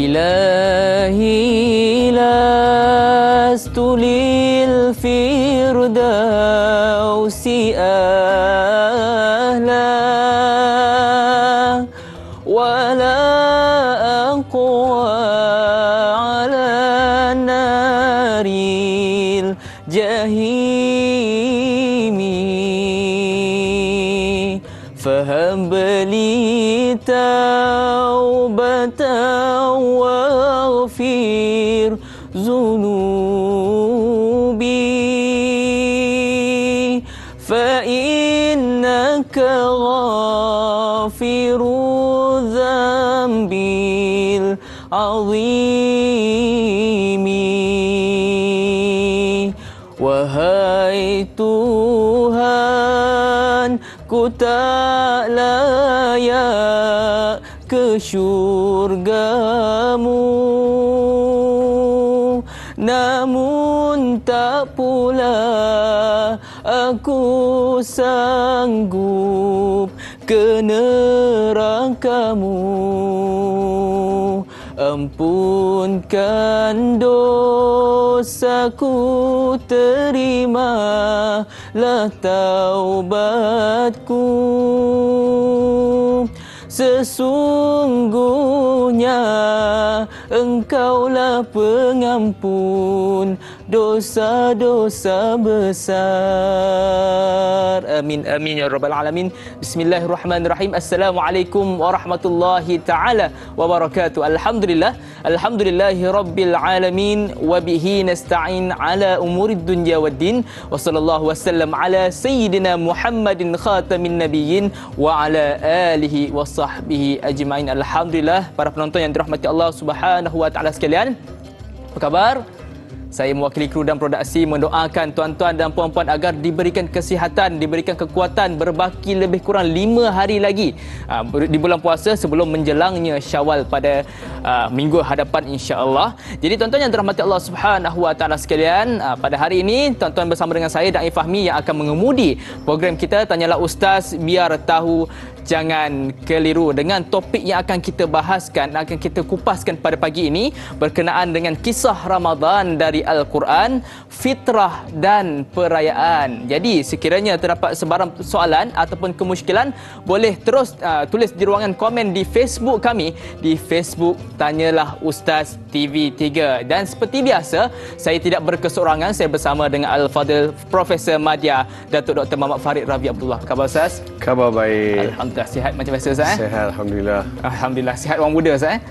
إلهي لست للفردوس أهلا ولا أقوى على النار الجحيم فهب لي توبة واغفر ذنوبي فإنك غافر الذنب العظيم Wahai Tuhan, ku tak layak ke syurgamu, namun tak pula aku sanggup ke nerakamu. Ampunkan dosaku, terimalah taubatku. Sesungguhnya Engkaulah pengampun dosa-dosa besar. Amin amin ya rabbal alamin. Bismillahirrahmanirrahim. Assalamualaikum warahmatullahi taala wabarakatuh. Alhamdulillahi rabbil alamin wa bihi nasta'in ala umurid dunya waddin wa sallallahu wasallam ala sayyidina Muhammadin khatamin nabiyyin wa ala alihi wa sahbihi ajmain. Alhamdulillah, para penonton yang dirahmati Allah Subhanahu wa taala sekalian. Apa khabar? Saya mewakili kru dan produksi mendoakan tuan-tuan dan puan-puan agar diberikan kesihatan, diberikan kekuatan berbaki lebih kurang 5 hari lagi di bulan puasa sebelum menjelangnya Syawal pada minggu hadapan insya-Allah. Jadi tuan-tuan yang dirahmati Allah Subhanahu wa taala sekalian, pada hari ini tuan-tuan bersama dengan saya Da'i Fahmi yang akan mengemudi program kita Tanyalah Ustaz Biar Tahu Jangan Keliru, dengan topik yang akan kita bahaskan, akan kita kupaskan pada pagi ini berkenaan dengan kisah Ramadan dari Al-Quran, fitrah dan perayaan. Jadi sekiranya terdapat sebarang soalan ataupun kemusykilan, boleh terus tulis di ruangan komen di Facebook kami, di Facebook Tanyalah Ustaz TV3. Dan seperti biasa, saya tidak berkeseorangan, saya bersama dengan Al-Fadil Profesor Madya Datuk Dr. Muhammad Farid Ravi Abdullah. Khabar Ustaz? Khabar baik. Alhamdulillah, sihat macam biasa Ustaz? Sihat, Alhamdulillah. Alhamdulillah, sihat orang muda Ustaz.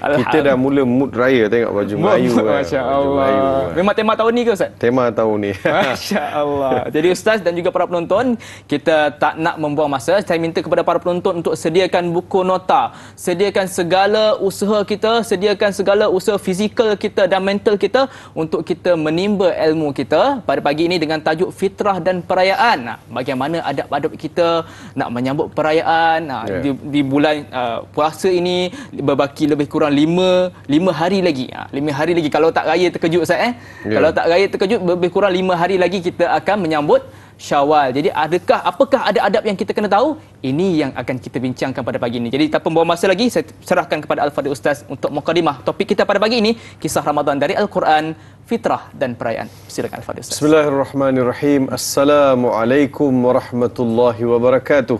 Kita dah mula mood raya, tengok baju Melayu. Masya Allah. Memang tema tahun ni ke Ustaz? Tema tahun ni. Masya Allah. Jadi Ustaz dan juga para penonton, kita tak nak membuang masa. Saya minta kepada para penonton untuk sediakan buku nota, sediakan segala usaha kita, sediakan segala usaha fizikal kita dan mental kita untuk kita menimba ilmu kita pada pagi ini dengan tajuk fitrah dan perayaan. Bagaimana adab-adab kita nak menyambut perayaan di bulan puasa ini, berbaki lebih kurang 5 hari lagi. 5 hari lagi, kalau tak raya terkejut Ustaz Kalau tak raya terkejut, lebih kurang 5 hari lagi kita akan menyambut Syawal. Jadi apakah adab-adab yang kita kena tahu? Ini yang akan kita bincangkan pada pagi ini. Jadi tanpa membuang masa lagi, saya serahkan kepada Al-Fadhil Ustaz untuk mukadimah topik kita pada pagi ini, kisah Ramadan dari Al-Quran, fitrah dan perayaan. Silakan Al-Fadhil Ustaz. Bismillahirrahmanirrahim. Assalamualaikum warahmatullahi wabarakatuh.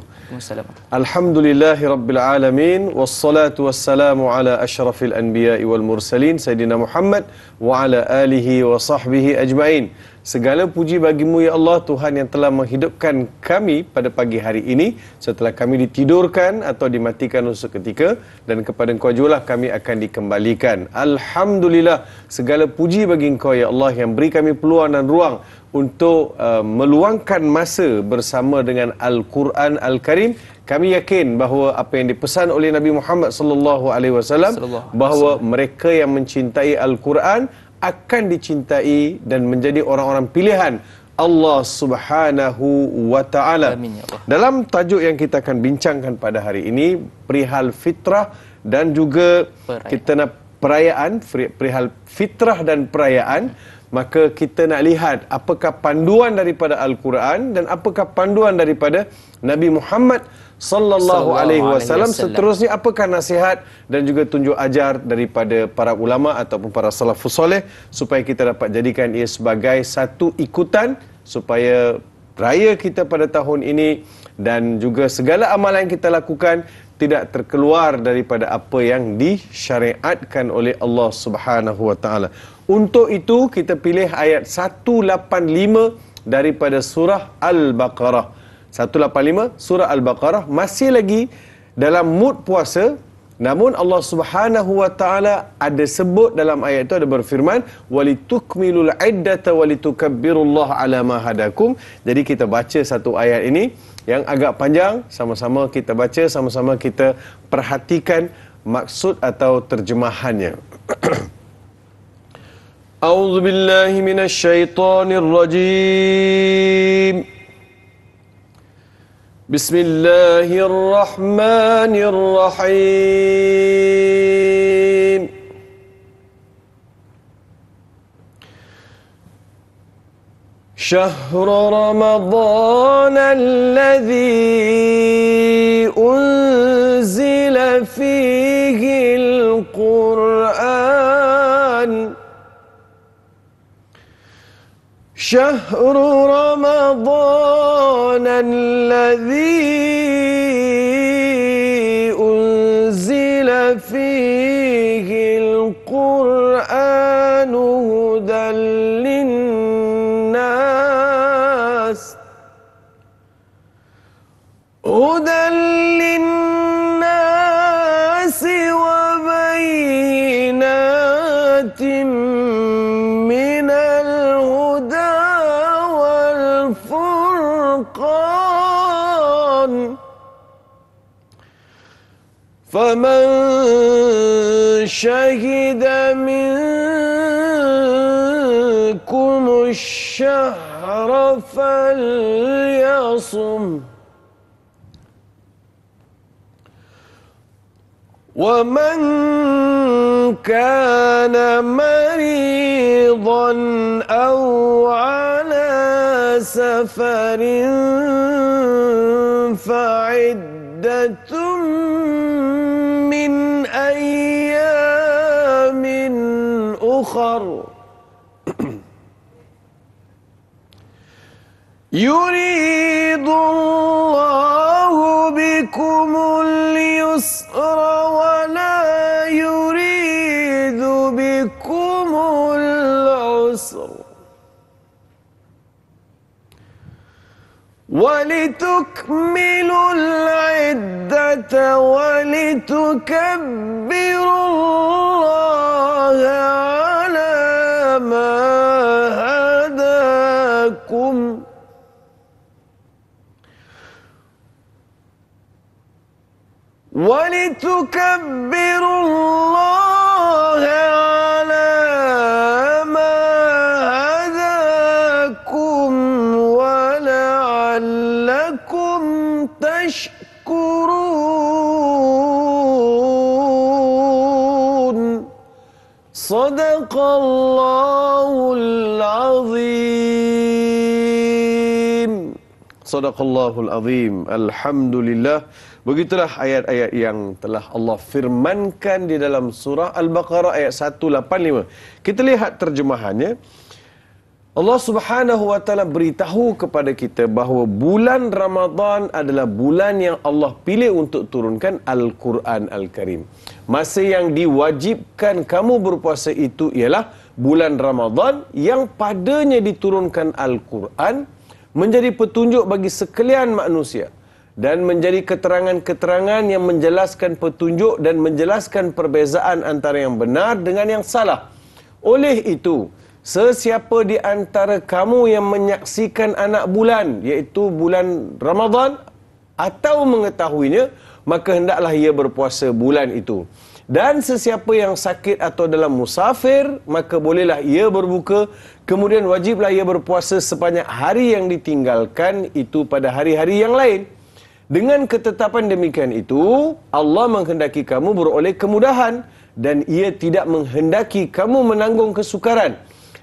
Alhamdulillahi rabbil alamin, wassalatu wassalamu ala asyrafil anbiya'i wal mursalin Sayyidina Muhammad wa ala alihi wa sahbihi ajma'in. Segala puji bagimu ya Allah, Tuhan yang telah menghidupkan kami pada pagi hari ini setelah kami ditidurkan atau dimatikan seketika, dan kepada Engkau jugalah kami akan dikembalikan. Alhamdulillah, segala puji bagi Engkau ya Allah yang beri kami peluang dan ruang untuk meluangkan masa bersama dengan Al-Quran Al-Karim. Kami yakin bahawa apa yang dipesan oleh Nabi Muhammad sallallahu alaihi wasallam, bahawa mereka yang mencintai Al-Quran akan dicintai dan menjadi orang-orang pilihan Allah Subhanahu wa taala. Dalam tajuk yang kita akan bincangkan pada hari ini, perihal fitrah dan juga kita nak perayaan, perihal fitrah dan perayaan, maka kita nak lihat apakah panduan daripada Al-Quran dan apakah panduan daripada Nabi Muhammad sallallahu alaihi wasallam. Seterusnya, apakah nasihat dan juga tunjuk ajar daripada para ulama ataupun para salafus soleh supaya kita dapat jadikan ia sebagai satu ikutan supaya raya kita pada tahun ini dan juga segala amalan yang kita lakukan tidak terkeluar daripada apa yang disyariatkan oleh Allah Subhanahu wa taala. Untuk itu kita pilih ayat 185 daripada surah Al-Baqarah. 185 surah Al-Baqarah, masih lagi dalam mood puasa, namun Allah Subhanahu wa taala ada sebut dalam ayat itu, ada berfirman walitukmilul iddata walitukabbirullaha ala ma hadakum. Jadi kita baca satu ayat ini yang agak panjang, sama-sama kita baca, sama-sama kita perhatikan maksud atau terjemahannya. A'udzu billahi minasyaitonir rajim. Bismillahirrahmanirrahim. شهر رمضان الذي أنزل فيه القرآن شهر رمضان الذي أنزل فيه القرآن هدى للناس وبينات من الهدى والفرقان فمن شهد منكم الشهر فليصم ومن كان مريضا أو على سفر فعدة من أيام أخر يريد الله بكم اليسر ولا يريد بكم العسر ولتكملوا العدة ولتكبروا الله على ما هداكم ولتكبروا الله على ما هداكم ولعلكم تشكرون صدق الله العظيم. Sadaqallahul azim. Alhamdulillah. Begitulah ayat-ayat yang telah Allah firmankan di dalam surah Al-Baqarah ayat 185. Kita lihat terjemahannya. Allah Subhanahu wa taala beritahu kepada kita bahawa bulan Ramadan adalah bulan yang Allah pilih untuk turunkan Al-Quran Al-Karim. Masa yang diwajibkan kamu berpuasa itu ialah bulan Ramadan yang padanya diturunkan Al-Quran, menjadi petunjuk bagi sekalian manusia dan menjadi keterangan-keterangan yang menjelaskan petunjuk dan menjelaskan perbezaan antara yang benar dengan yang salah. Oleh itu, sesiapa di antara kamu yang menyaksikan anak bulan, iaitu bulan Ramadan, atau mengetahuinya, maka hendaklah ia berpuasa bulan itu. Dan sesiapa yang sakit atau dalam musafir, maka bolehlah ia berbuka, kemudian wajiblah ia berpuasa sebanyak hari yang ditinggalkan itu pada hari-hari yang lain. Dengan ketetapan demikian itu, Allah menghendaki kamu beroleh kemudahan dan ia tidak menghendaki kamu menanggung kesukaran.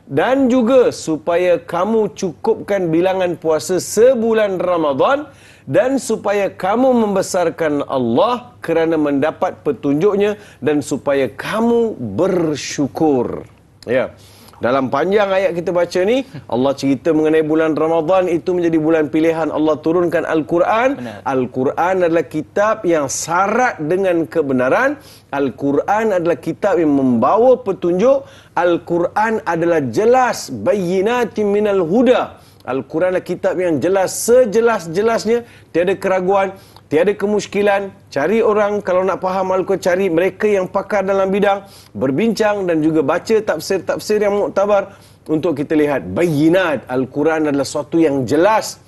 Dan juga supaya kamu cukupkan bilangan puasa sebulan Ramadan dan supaya kamu membesarkan Allah kerana mendapat petunjuknya dan supaya kamu bersyukur. Ya. Dalam panjang ayat kita baca ni, Allah cerita mengenai bulan Ramadan itu menjadi bulan pilihan Allah turunkan Al-Quran. Al-Quran adalah kitab yang syarat dengan kebenaran. Al-Quran adalah kitab yang membawa petunjuk. Al-Quran adalah jelas, bayyinatin minal huda. Al-Quran adalah kitab yang jelas, sejelas-jelasnya, tiada keraguan, tiada kemusykilan. Cari orang, kalau nak faham Al-Quran, cari mereka yang pakar dalam bidang, berbincang dan juga baca tafsir-tafsir yang muktabar untuk kita lihat. Bayyinat, Al-Quran adalah suatu yang jelas,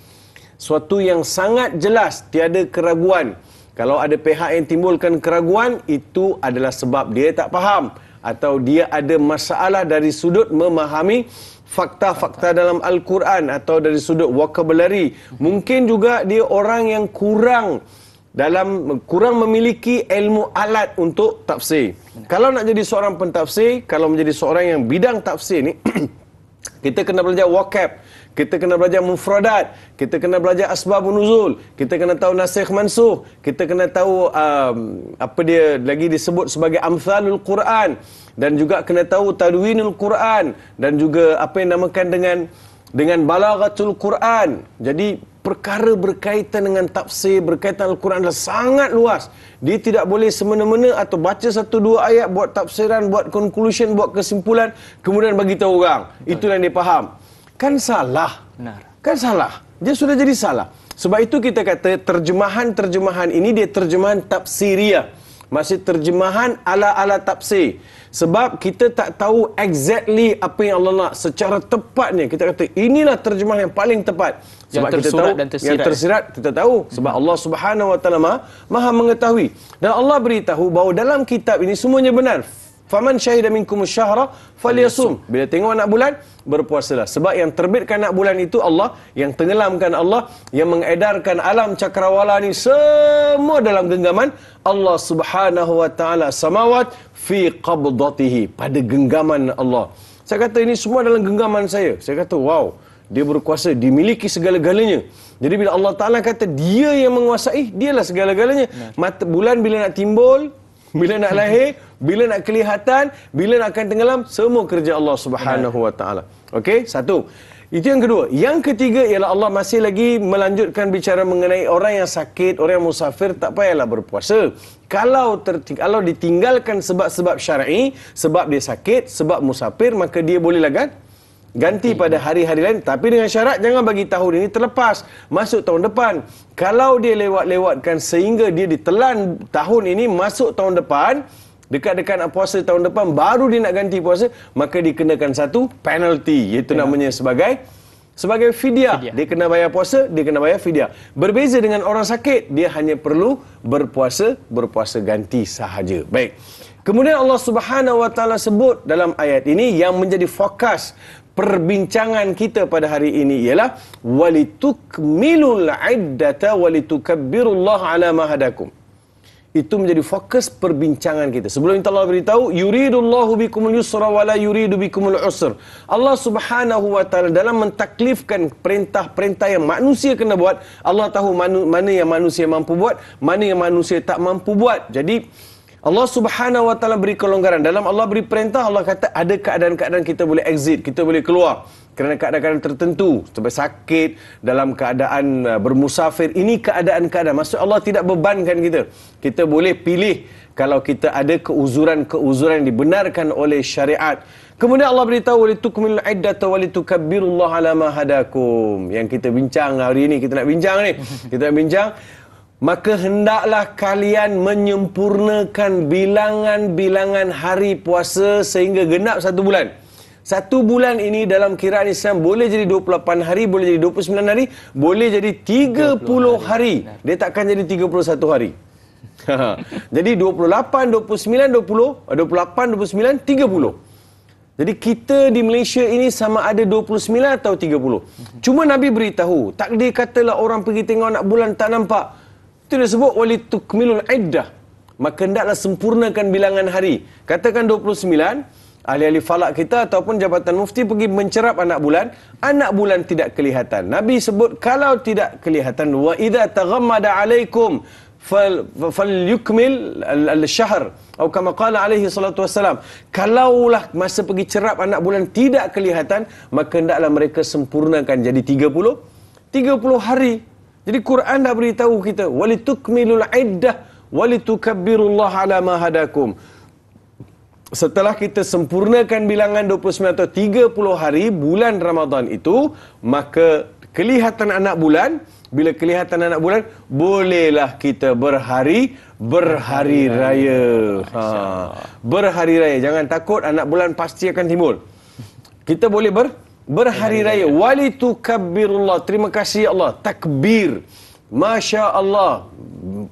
suatu yang sangat jelas, tiada keraguan. Kalau ada pihak yang timbulkan keraguan, itu adalah sebab dia tak faham atau dia ada masalah dari sudut memahami fakta-fakta dalam Al-Quran atau dari sudut vocabulary. Mungkin juga dia orang yang kurang memiliki ilmu alat untuk tafsir. Kalau nak jadi seorang pentafsir, kalau menjadi seorang yang bidang tafsir ni, kita kena belajar vocab, kita kena belajar mufradat, kita kena belajar asbabun nuzul, kita kena tahu nasikh mansukh, kita kena tahu apa dia lagi disebut sebagai amsalul Quran, dan juga kena tahu tadwinul Quran, dan juga apa yang dinamakan dengan balaghatul Quran. Jadi perkara berkaitan dengan tafsir, berkaitan Al-Quran adalah sangat luas. Dia tidak boleh semena-mena atau baca satu dua ayat, buat tafsiran, buat conclusion, buat kesimpulan, kemudian bagi tahu orang. Itu yang dia faham. Kan salah. Benar. Kan salah. Dia sudah jadi salah. Sebab itu kita kata terjemahan-terjemahan ini dia terjemahan tafsiriyah. Maksud terjemahan ala-ala tafsir. Sebab kita tak tahu exactly apa yang Allah nak secara tepatnya. Kita kata inilah terjemahan yang paling tepat. Sebab kita tahu yang tersirat kita tahu. Sebab Allah Subhanahu Wa Taala Maha mengetahui. Dan Allah beritahu bahawa dalam kitab ini semuanya benar. Faman syahida minkum syahra falyasum. Bila tengok anak bulan, berpuasalah. Sebab yang terbitkan anak bulan itu Allah, yang tenggelamkan Allah, yang mengedarkan alam cakrawala ni semua dalam genggaman Allah Subhanahu Wa Taala. Samawat fi qabdatihi, pada genggaman Allah. Saya kata ini semua dalam genggaman saya. Saya kata wow, dia berkuasa, dimiliki segala-galanya. Jadi bila Allah Taala kata dia yang menguasai, dialah segala-galanya. Bulan bila nak timbul, bila nak lahir, bila nak kelihatan, bila nak akan tenggelam, semua kerja Allah Subhanahu Wa Taala. Okey, satu. Itu yang kedua. Yang ketiga ialah Allah masih lagi melanjutkan bicara mengenai orang yang sakit, orang yang musafir, tak payahlah berpuasa. Kalau ditinggalkan sebab-sebab syar'i, sebab dia sakit, sebab musafir, maka dia boleh ganti pada hari-hari lain, tapi dengan syarat jangan bagi tahun ini terlepas, masuk tahun depan. Kalau dia lewat-lewatkan sehingga dia ditelan tahun ini masuk tahun depan, dekat-dekat nak puasa tahun depan baru dia nak ganti puasa, maka dikenakan satu penalty, iaitu namanya sebagai fidyah. Dia kena bayar puasa, dia kena bayar fidyah. Berbeza dengan orang sakit, dia hanya perlu berpuasa ganti sahaja. Baik. Kemudian Allah Subhanahu Wa Taala sebut dalam ayat ini yang menjadi fokus perbincangan kita pada hari ini ialah walitukmilul iddata walitukabbirullaha ala ma hadakum. Itu menjadi fokus perbincangan kita. Sebelum itu Allah beritahu yuridullahu bikumul yusra wala yuridu bikumul usr. Allah Subhanahu Wa Taala dalam mentaklifkan perintah-perintah yang manusia kena buat, Allah tahu mana yang manusia mampu buat, mana yang manusia tak mampu buat. Jadi Allah Subhanahu Wa Taala beri kelonggaran. Dalam Allah beri perintah, Allah kata ada keadaan-keadaan kita boleh exit, kita boleh keluar kerana keadaan-keadaan tertentu, seperti sakit, dalam keadaan bermusafir. Ini keadaan-keadaan. Maksud Allah tidak bebankan kita. Kita boleh pilih kalau kita ada keuzuran-keuzuran yang dibenarkan oleh syariat. Kemudian Allah beritahu walitukmilul iddata walitukabbirullaha ala ma hadakum. Yang kita bincang hari ini, kita nak bincang maka hendaklah kalian menyempurnakan bilangan-bilangan hari puasa sehingga genap satu bulan. Satu bulan ini dalam kiraan Islam boleh jadi 28 hari, boleh jadi 29 hari, boleh jadi 30 hari. Dia takkan jadi 31 hari. Jadi 28, 29, 20, 28, 29, 30. Jadi kita di Malaysia ini sama ada 29 atau 30. Cuma Nabi beritahu, takdir katalah orang pergi tengok anak bulan tak nampak. Itu disebut walitukmilul iddah. Maka hendaklah sempurnakan bilangan hari. Katakan 29 ahli-ahli falak kita ataupun jabatan mufti pergi mencerap anak bulan tidak kelihatan. Nabi sebut kalau tidak kelihatan, wa idza taghammada alaikum falyukmil al-syahr atau kama qala alaihi salatu wassalam. Kalaulah masa pergi cerap anak bulan tidak kelihatan, maka hendaklah mereka sempurnakan jadi 30 hari. Jadi Quran dah beritahu kita walitukmilul iddah walitukabbirullaha ala ma hadakum. Setelah kita sempurnakan bilangan 29 atau 30 hari bulan Ramadan itu, maka kelihatan anak bulan. Bila kelihatan anak bulan, bolehlah kita berhari raya. Berhari raya. Jangan takut, anak bulan pasti akan timbul. Kita boleh berhari raya. Walitukabbirullah. Terima kasih ya Allah. Takbir. Masya Allah.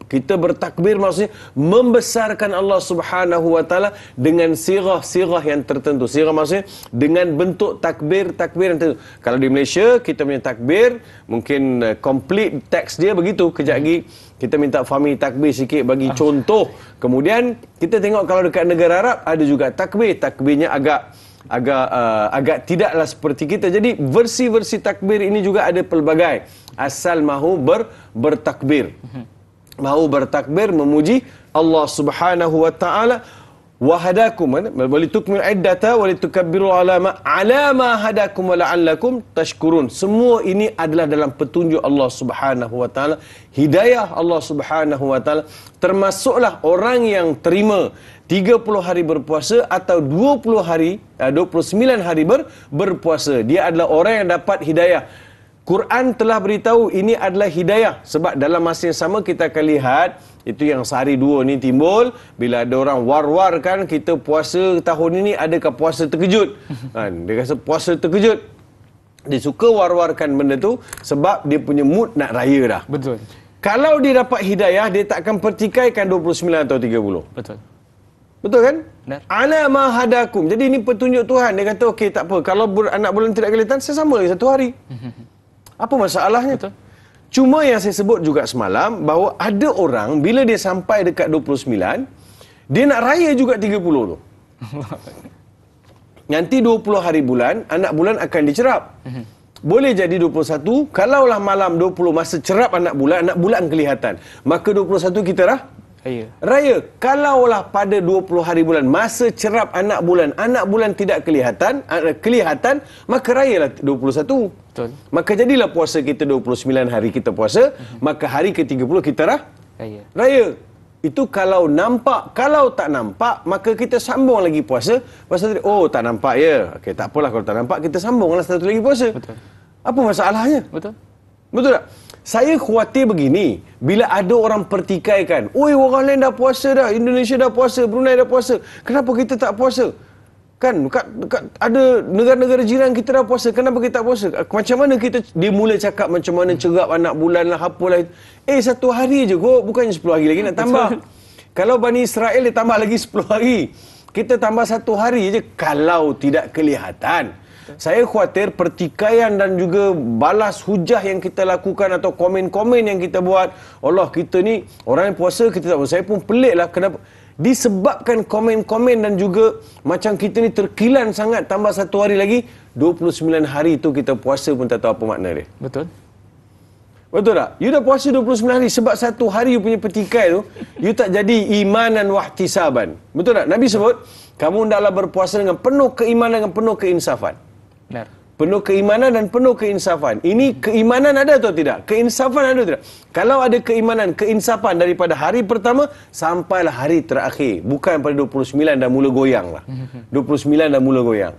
Kita bertakbir maksudnya membesarkan Allah Subhanahu wa taala dengan sirah yang tertentu. Sirah maksudnya dengan bentuk takbir yang tertentu. Kalau di Malaysia kita punya takbir mungkin complete teks dia begitu. Kejap lagi kita minta Fahmi takbir sikit bagi contoh. Kemudian kita tengok kalau dekat negara Arab ada juga takbirnya agak tidaklah seperti kita. Jadi versi-versi takbir ini juga ada pelbagai. Asal mahu bertakbir. Mahu bertakbir memuji Allah Subhanahu wa taala. Wa hadakum walitukmil iddata walitukabbiru ala ma hadakum wa la'allakum tashkurun. Semua ini adalah dalam petunjuk Allah Subhanahu wa taala, hidayah Allah Subhanahu wa taala. Termasuklah orang yang terima 30 hari berpuasa atau 29 hari berpuasa. Dia adalah orang yang dapat hidayah. Quran telah beritahu ini adalah hidayah. Sebab dalam masa yang sama kita akan lihat, itu yang sehari dua ni timbul, bila ada orang war-war kan, kita puasa tahun ini adakah puasa terkejut? Dia rasa puasa terkejut. Dia suka war-warkan benda tu sebab dia punya mood nak raya dah. Betul. Kalau dia dapat hidayah, dia tak akan pertikaikan 29 atau 30. Betul. Betul kan? Benar. Ala ma hadakum. Jadi ini petunjuk Tuhan. Dia kata okey tak apa, kalau anak bulan tidak kelihatan, saya sama lagi satu hari. Apa masalahnya? Betul. Cuma yang saya sebut juga semalam, bahawa ada orang bila dia sampai dekat 29, dia nak raya juga 30 tu. Nanti 20 hari bulan, anak bulan akan dicerap. Boleh jadi 21, kalaulah malam 20 masa cerap anak bulan kelihatan. Maka 21 kita raya. Kalaulah pada 20 hari bulan masa cerap anak bulan tidak kelihatan, maka rayalah 21. Betul. Maka jadilah puasa kita 29 hari kita puasa, maka hari ke-30 kita raya. Itu kalau nampak. Kalau tak nampak, maka kita sambung lagi puasa. Oh, tak nampak ya. Okey, tak apalah kalau tak nampak, kita sambunglah satu lagi puasa. Betul. Apa masalahnya? Betul tak? Saya khawatir begini, bila ada orang pertikaikan, oi orang lain dah puasa dah, Indonesia dah puasa, Brunei dah puasa, kenapa kita tak puasa? Kan ada negara-negara jiran kita dah puasa, kenapa kita tak puasa? Macam mana dia mula cakap macam mana cerap anak bulan lah, apalah. Satu hari je kok, bukannya 10 hari lagi nak tambah. Kalau Bani Israel dia tambah lagi 10 hari. Kita tambah satu hari je kalau tidak kelihatan. Saya khawatir pertikaian dan juga balas hujah yang kita lakukan atau komen-komen yang kita buat. Allah, kita ni orang yang puasa kita tak puasa. Saya pun pelik lah kenapa. Disebabkan komen-komen dan juga macam kita ni terkilan sangat tambah satu hari lagi, 29 hari tu kita puasa pun tak tahu apa makna dia. Betul tak? You dah puasa 29 hari sebab satu hari you punya pertikai tu, you tak jadi imanan wahtisaban. Betul tak? Nabi sebut, kamu hendaklah berpuasa dengan penuh keimanan dan penuh keinsafan. Benar. Penuh keimanan dan penuh keinsafan. Ini keimanan ada atau tidak? Keinsafan ada atau tidak? Kalau ada keimanan, keinsafan daripada hari pertama sampailah hari terakhir. Bukan pada 29 dah mula goyang lah. 29 dah mula goyang.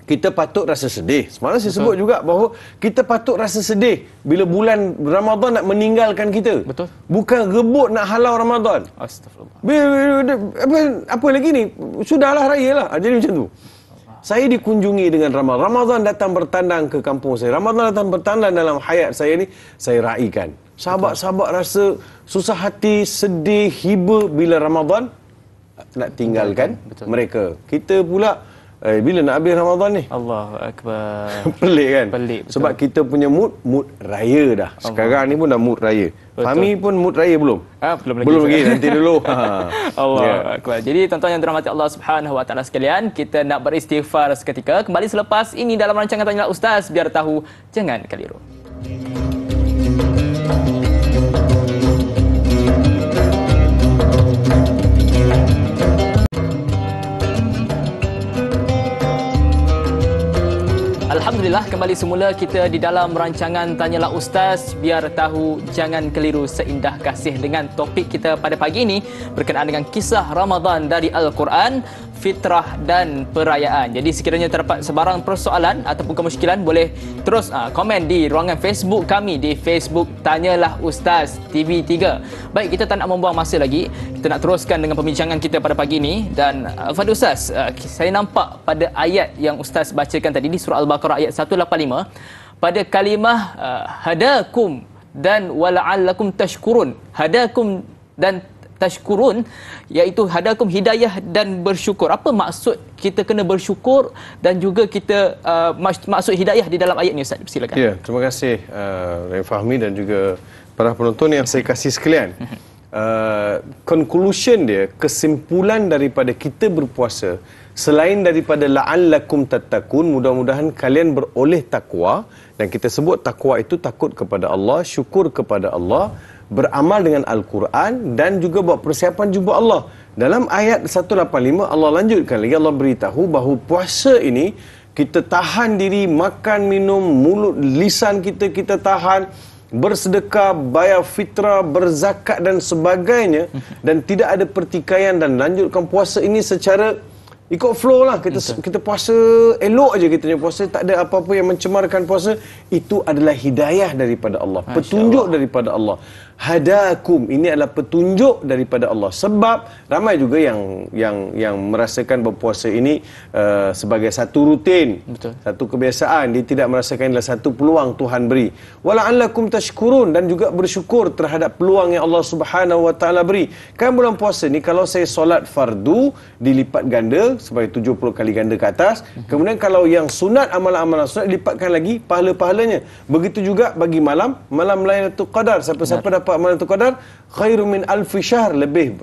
Kita patut rasa sedih. Semalam saya sebut juga bahawa kita patut rasa sedih bila bulan Ramadan nak meninggalkan kita. Betul. Bukan rebut nak halau Ramadan. Astagfirullah. Apa lagi ni? Sudahlah raya lah. Jadi macam tu. Saya dikunjungi dengan Ramadan. Ramadan datang bertandang ke kampung saya. Ramadan datang bertandang dalam hayat saya ni. Saya raikan. Sahabat-sahabat rasa susah hati, sedih, hiba bila Ramadan nak tinggalkan mereka. Kita pula bila nak habis Ramadan ni? Allahu Akbar. Pelik kan? Pelik, betul. Sebab kita punya mood raya dah. Sekarang ni pun dah mood raya. Fahmi pun mood raya belum? Belum lagi. Belum lagi, nanti dulu. Allah Akbar. Jadi tuan-tuan yang dirahmati Allah Subhanahu Wa Taala sekalian, kita nak beristighfar seketika. Kembali selepas ini dalam rancangan Tanyalah Ustaz, biar tahu jangan keliru. Alhamdulillah, kembali semula kita di dalam rancangan Tanyalah Ustaz, biar tahu jangan keliru, seindah kasih, dengan topik kita pada pagi ini berkenaan dengan kisah Ramadan dari Al-Quran, fitrah dan perayaan. Jadi sekiranya terdapat sebarang persoalan ataupun kemusykilan, boleh terus komen di ruangan Facebook kami di Facebook Tanyalah Ustaz TV3. Baik, kita tak nak membuang masa lagi. Kita nak teruskan dengan pembincangan kita pada pagi ini. Dan Fadil Ustaz, saya nampak pada ayat yang Ustaz bacakan tadi di surah Al-Baqarah ayat 185, pada kalimah hadakum dan wala'allakum tashkurun. Hadakum dan tashkurun, iaitu hadakum hidayah dan bersyukur. Apa maksud kita kena bersyukur dan juga kita maksud hidayah di dalam ayat ini, Ustaz? Silakan. Ya, terima kasih Fahmi dan juga para penonton yang saya kasih sekalian. Conclusion dia, kesimpulan daripada kita berpuasa, selain daripada la'allakum tattaqun, mudah-mudahan kalian beroleh takwa, dan kita sebut takwa itu takut kepada Allah, syukur kepada Allah, beramal dengan Al-Quran dan juga buat persiapan jumpa Allah. Dalam ayat 185 Allah lanjutkan lagi, Allah beritahu bahawa puasa ini kita tahan diri, makan, minum, mulut, lisan kita tahan, bersedekah, bayar fitrah, berzakat dan sebagainya, dan tidak ada pertikaian, dan lanjutkan puasa ini secara ikut flow lah. Kita puasa elok aja, kita punya puasa, tak ada apa-apa yang mencemarkan puasa. Itu adalah hidayah daripada Allah, petunjuk daripada Allah. Hadakum, ini adalah petunjuk daripada Allah. Sebab ramai juga yang merasakan berpuasa ini sebagai satu rutin, satu kebiasaan. Dia tidak merasakan adalah satu peluang Tuhan beri. Wala'allakum tashkurun, dan juga bersyukur terhadap peluang yang Allah Subhanahu Wa Taala beri. Kan bulan puasa ni, kalau saya solat fardu dilipat ganda sebagai 70 kali ganda ke atas. Kemudian kalau yang sunat, amalan-amalan sunat dilipatkan lagi pahala-pahalanya. Begitu juga bagi malam Lailatul Qadar. Siapa-siapa dapat malam Lailatul Qadar, khairum min alfi syahr, lebih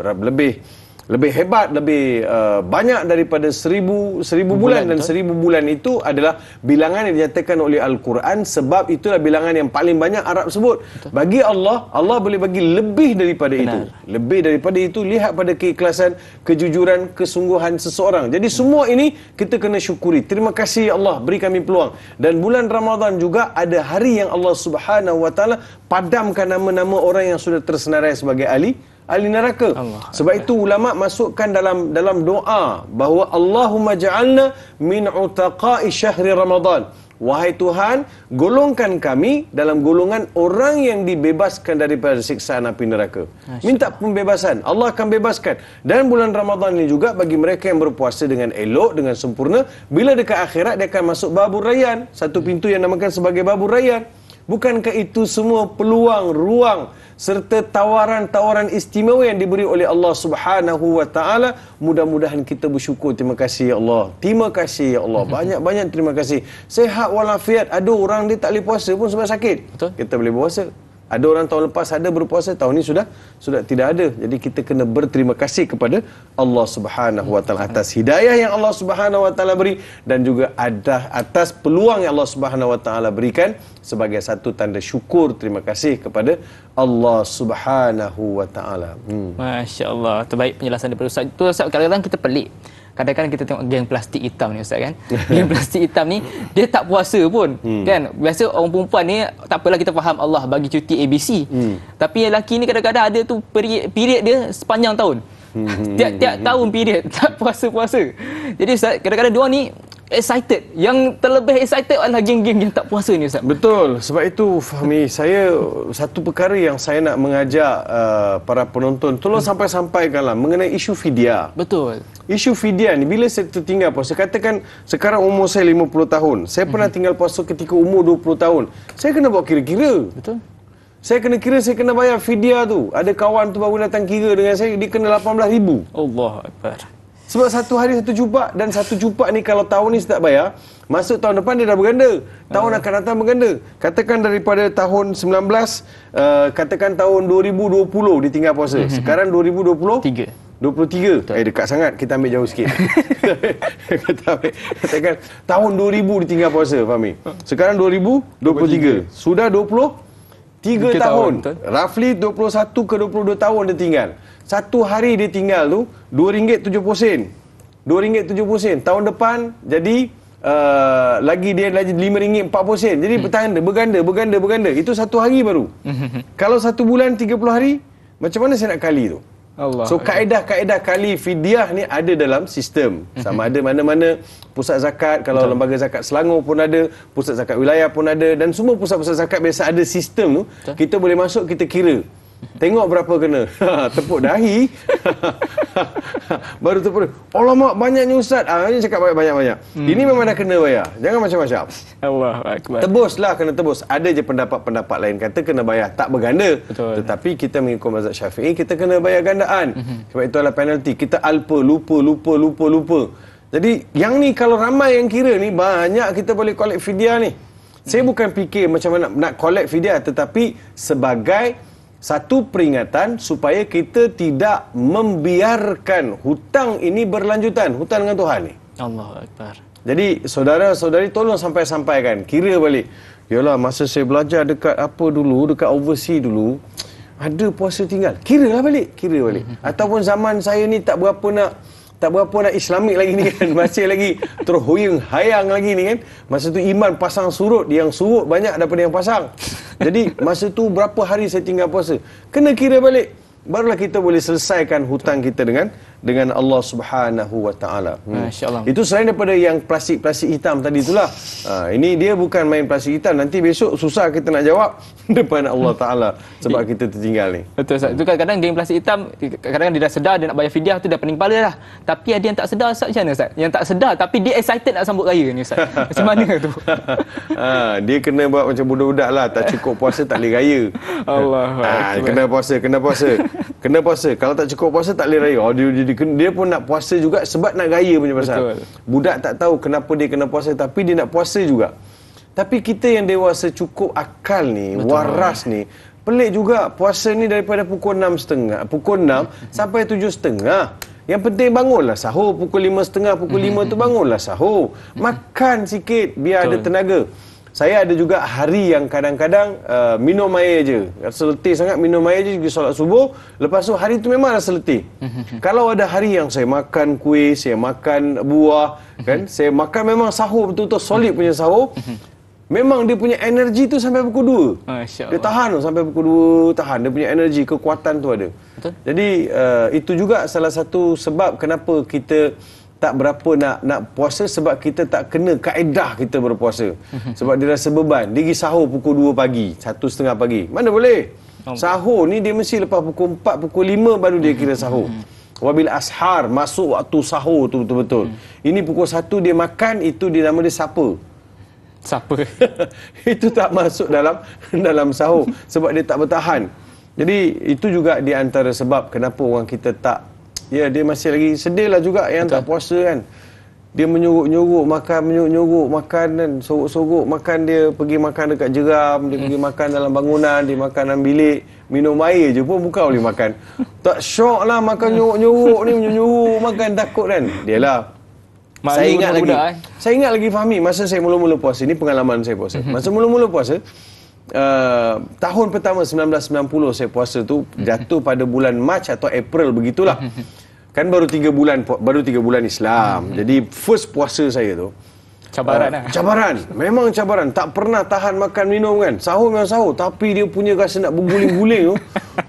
hebat, lebih banyak daripada seribu bulan. Dan 1000 bulan itu adalah bilangan yang dinyatakan oleh Al-Quran, sebab itulah bilangan yang paling banyak Arab sebut. Bagi Allah boleh bagi lebih daripada itu. Lebih daripada itu, lihat pada keikhlasan, kejujuran, kesungguhan seseorang. Jadi semua ini kita kena syukuri. Terima kasih ya Allah, beri kami peluang. Dan bulan Ramadan juga ada hari yang Allah Subhanahu Wa Taala padamkan nama-nama orang yang sudah tersenarai sebagai ahli neraka. Sebab itu ulama masukkan dalam doa bahawa Allahumma ja'alna min utaqa'i syahri Ramadan. Wahai Tuhan, golongkan kami dalam golongan orang yang dibebaskan daripada siksaan api neraka. Minta pembebasan, Allah akan bebaskan. Dan bulan Ramadan ini juga bagi mereka yang berpuasa dengan elok, dengan sempurna, bila dekat akhirat dia akan masuk babur rayyan, satu pintu yang namakan sebagai babur rayyan. Bukankah itu semua peluang, ruang serta tawaran-tawaran istimewa yang diberi oleh Allah Subhanahu Wa Taala? Mudah-mudahan kita bersyukur. Terima kasih ya Allah. Terima kasih ya Allah. Banyak-banyak terima kasih. Sehat walafiat. Ada orang dia tak boleh puasa pun sebab sakit. Betul. Kita boleh puasa. Ada orang tahun lepas ada berpuasa, tahun ini sudah tidak ada. Jadi kita kena berterima kasih kepada Allah Subhanahu Wa Taala atas hidayah yang Allah Subhanahu Wa Taala beri, dan juga atas peluang yang Allah Subhanahu Wa Taala berikan sebagai satu tanda syukur, terima kasih kepada Allah Subhanahu Wa Taala. Masya-Allah, terbaik penjelasan daripada Ustaz. Tu Ustaz, kadang-kadang kita pelik. Kadang-kadang kita tengok geng plastik hitam ni, Ustaz, kan. Geng plastik hitam ni dia tak puasa pun, kan. Biasa orang perempuan ni tak apalah, kita faham Allah bagi cuti ABC. Tapi yang lelaki ni kadang-kadang ada tu period dia sepanjang tahun. Tiap-tiap tahun period tak puasa-puasa. Jadi Ustaz, kadang-kadang diorang ni excited. Yang terlebih excited adalah geng-geng yang tak puasa ni, Ustaz. Betul. Sebab itu Fahmi, saya satu perkara yang saya nak mengajak para penonton, tolong sampaikanlah mengenai isu fidyah. Betul. Isu fidyah ni, bila saya tertinggal puasa, katakan sekarang umur saya 50 tahun. Saya pernah tinggal puasa ketika umur 20 tahun. Saya kena buat kira-kira. Betul. Saya kena kira, saya kena bayar fidyah tu. Ada kawan tu baru datang kira dengan saya, dia kena 18,000. Allahu Akbar. Sebab satu hari satu cupak, dan satu cupak ni kalau tahun ni tak bayar, masuk tahun depan dia dah berganda. Tahun akan datang berganda. Katakan daripada tahun 19, katakan tahun 2020 ditinggal puasa. Sekarang 2023. 23. Dekat sangat. Kita ambil jauh sikit. Katakan tahun 2000 ditinggal puasa, Fahmi. Sekarang 2023. Sudah 23 tahun. Roughly 21 ke 22 tahun dia tinggal. Satu hari dia tinggal tu RM2.70. RM2.70. Tahun depan jadi lagi dia lagi RM5.40. Jadi berganda. Itu satu hari baru. Kalau satu bulan 30 hari, macam mana saya nak kali tu? Allah. So kaedah-kaedah kali fidyah ni ada dalam sistem. Sama ada mana-mana pusat zakat, kalau lembaga zakat Selangor pun ada, pusat zakat wilayah pun ada, dan semua pusat-pusat zakat biasa ada sistem tu. Kita boleh masuk, kita kira. Tengok berapa kena. Tepuk dahi. Baru tepuk. Alamak, banyaknya ustaz. Ini cakap banyak-banyak. Ini memang dah kena bayar. Jangan macam-macam. Allahu akbar. Tebuslah, kena tebus. Ada je pendapat-pendapat lain kata kena bayar tak berganda. Betul. Tetapi kita mengikut mazhab Syafi'i, kita kena bayar gandaan. Sebab itu adalah penalti. Kita lupa. Jadi yang ni kalau ramai yang kira ni, banyak kita boleh collect fidyah ni. Saya bukan fikir macam mana nak collect fidyah, tetapi sebagai satu peringatan supaya kita tidak membiarkan hutang ini berlanjutan, hutang dengan Tuhan ni. Allahu akbar. Jadi saudara-saudari tolong sampaikan, kira balik. Yalah, masa saya belajar dekat dekat overseas dulu, ada puasa tinggal. Kira balik. Ataupun zaman saya ni tak berapa nak Islamik lagi ni kan. Masih lagi terhoyang hayang lagi ni kan. Masa tu iman pasang surut, yang surut banyak daripada yang pasang. Jadi masa tu berapa hari saya tinggal puasa. Kena kira balik. Barulah kita boleh selesaikan hutang kita dengan Allah Subhanahu Wa Taala. Masya-Allah. Itu selain daripada yang plastik hitam tadi itulah. Ini dia bukan main plastik hitam. Nanti besok susah kita nak jawab depan Allah Taala sebab kita tertinggal ni. Betul Ustaz. Itu kadang-kadang geng plastik hitam, kadang-kadang dia dah sedar dia nak bayar fidyah tu dah pening kepala dah. Tapi ada yang tak sedar, Ustaz, macam mana Ustaz? Yang tak sedar tapi dia excited nak sambut raya ni, Ustaz. Macam mana tu? Dia kena buat macam budak-budak lah. Tak cukup puasa tak boleh raya. Kena puasa. Kalau tak cukup puasa tak boleh raya. Dia pun nak puasa juga sebab nak raya punya pasal. Betul. Budak tak tahu kenapa dia kena puasa, tapi dia nak puasa juga. Tapi kita yang dewasa cukup akal ni, waras ni, pelik juga. Puasa ni daripada pukul 6.30 sampai 7.30. Yang penting bangunlah sahur pukul 5.30, pukul 5 tu bangunlah sahur. Makan sikit biar ada tenaga. Saya ada juga hari yang kadang-kadang minum air je. Rasa letih sangat, minum air je pergi solat subuh. Lepas tu hari tu memang rasa letih. Kalau ada hari yang saya makan kuih, saya makan buah, kan? Saya makan memang sahur betul-betul solid punya sahur. Memang dia punya energi tu sampai pukul 2. Dia tahan tu sampai pukul 2, tahan. Dia punya energi, kekuatan tu ada. Betul. Jadi itu juga salah satu sebab kenapa kita tak berapa nak puasa, sebab kita tak kena kaedah kita berpuasa. Sebab dia rasa beban. Dia pergi sahur pukul 2 pagi, 1:30 pagi. Mana boleh? Sahur ni dia mesti lepas pukul 4, pukul 5 baru dia kira sahur. Wabil ashar, masuk waktu sahur tu betul-betul. Ini pukul 1 dia makan, itu dia nama dia sapa. Itu tak masuk dalam sahur sebab dia tak bertahan. Jadi itu juga di antara sebab kenapa orang kita tak, dia masih lagi sedih lah juga yang tak puasa kan. Dia menyuruk-nyuruk makan kan, sorok-sorok makan, dia pergi makan dekat jeram, dia pergi makan dalam bangunan, dia makan dalam bilik, minum air je pun bukan boleh makan. Tak syok lah makan nyuruk-nyuruk ni, menyuruk makan, takut kan. Dia lah. Saya ingat lagi Fahmi, masa saya mula-mula puasa, ni pengalaman saya puasa. Masa mula-mula puasa, tahun pertama 1990 saya puasa tu jatuh pada bulan Mac atau April begitulah. Kan baru 3 bulan Islam. Jadi first puasa saya tu cabaran. Memang cabaran. Tak pernah tahan makan minum kan. Sahur memang sahur, tapi dia punya rasa nak berguling-guling tu.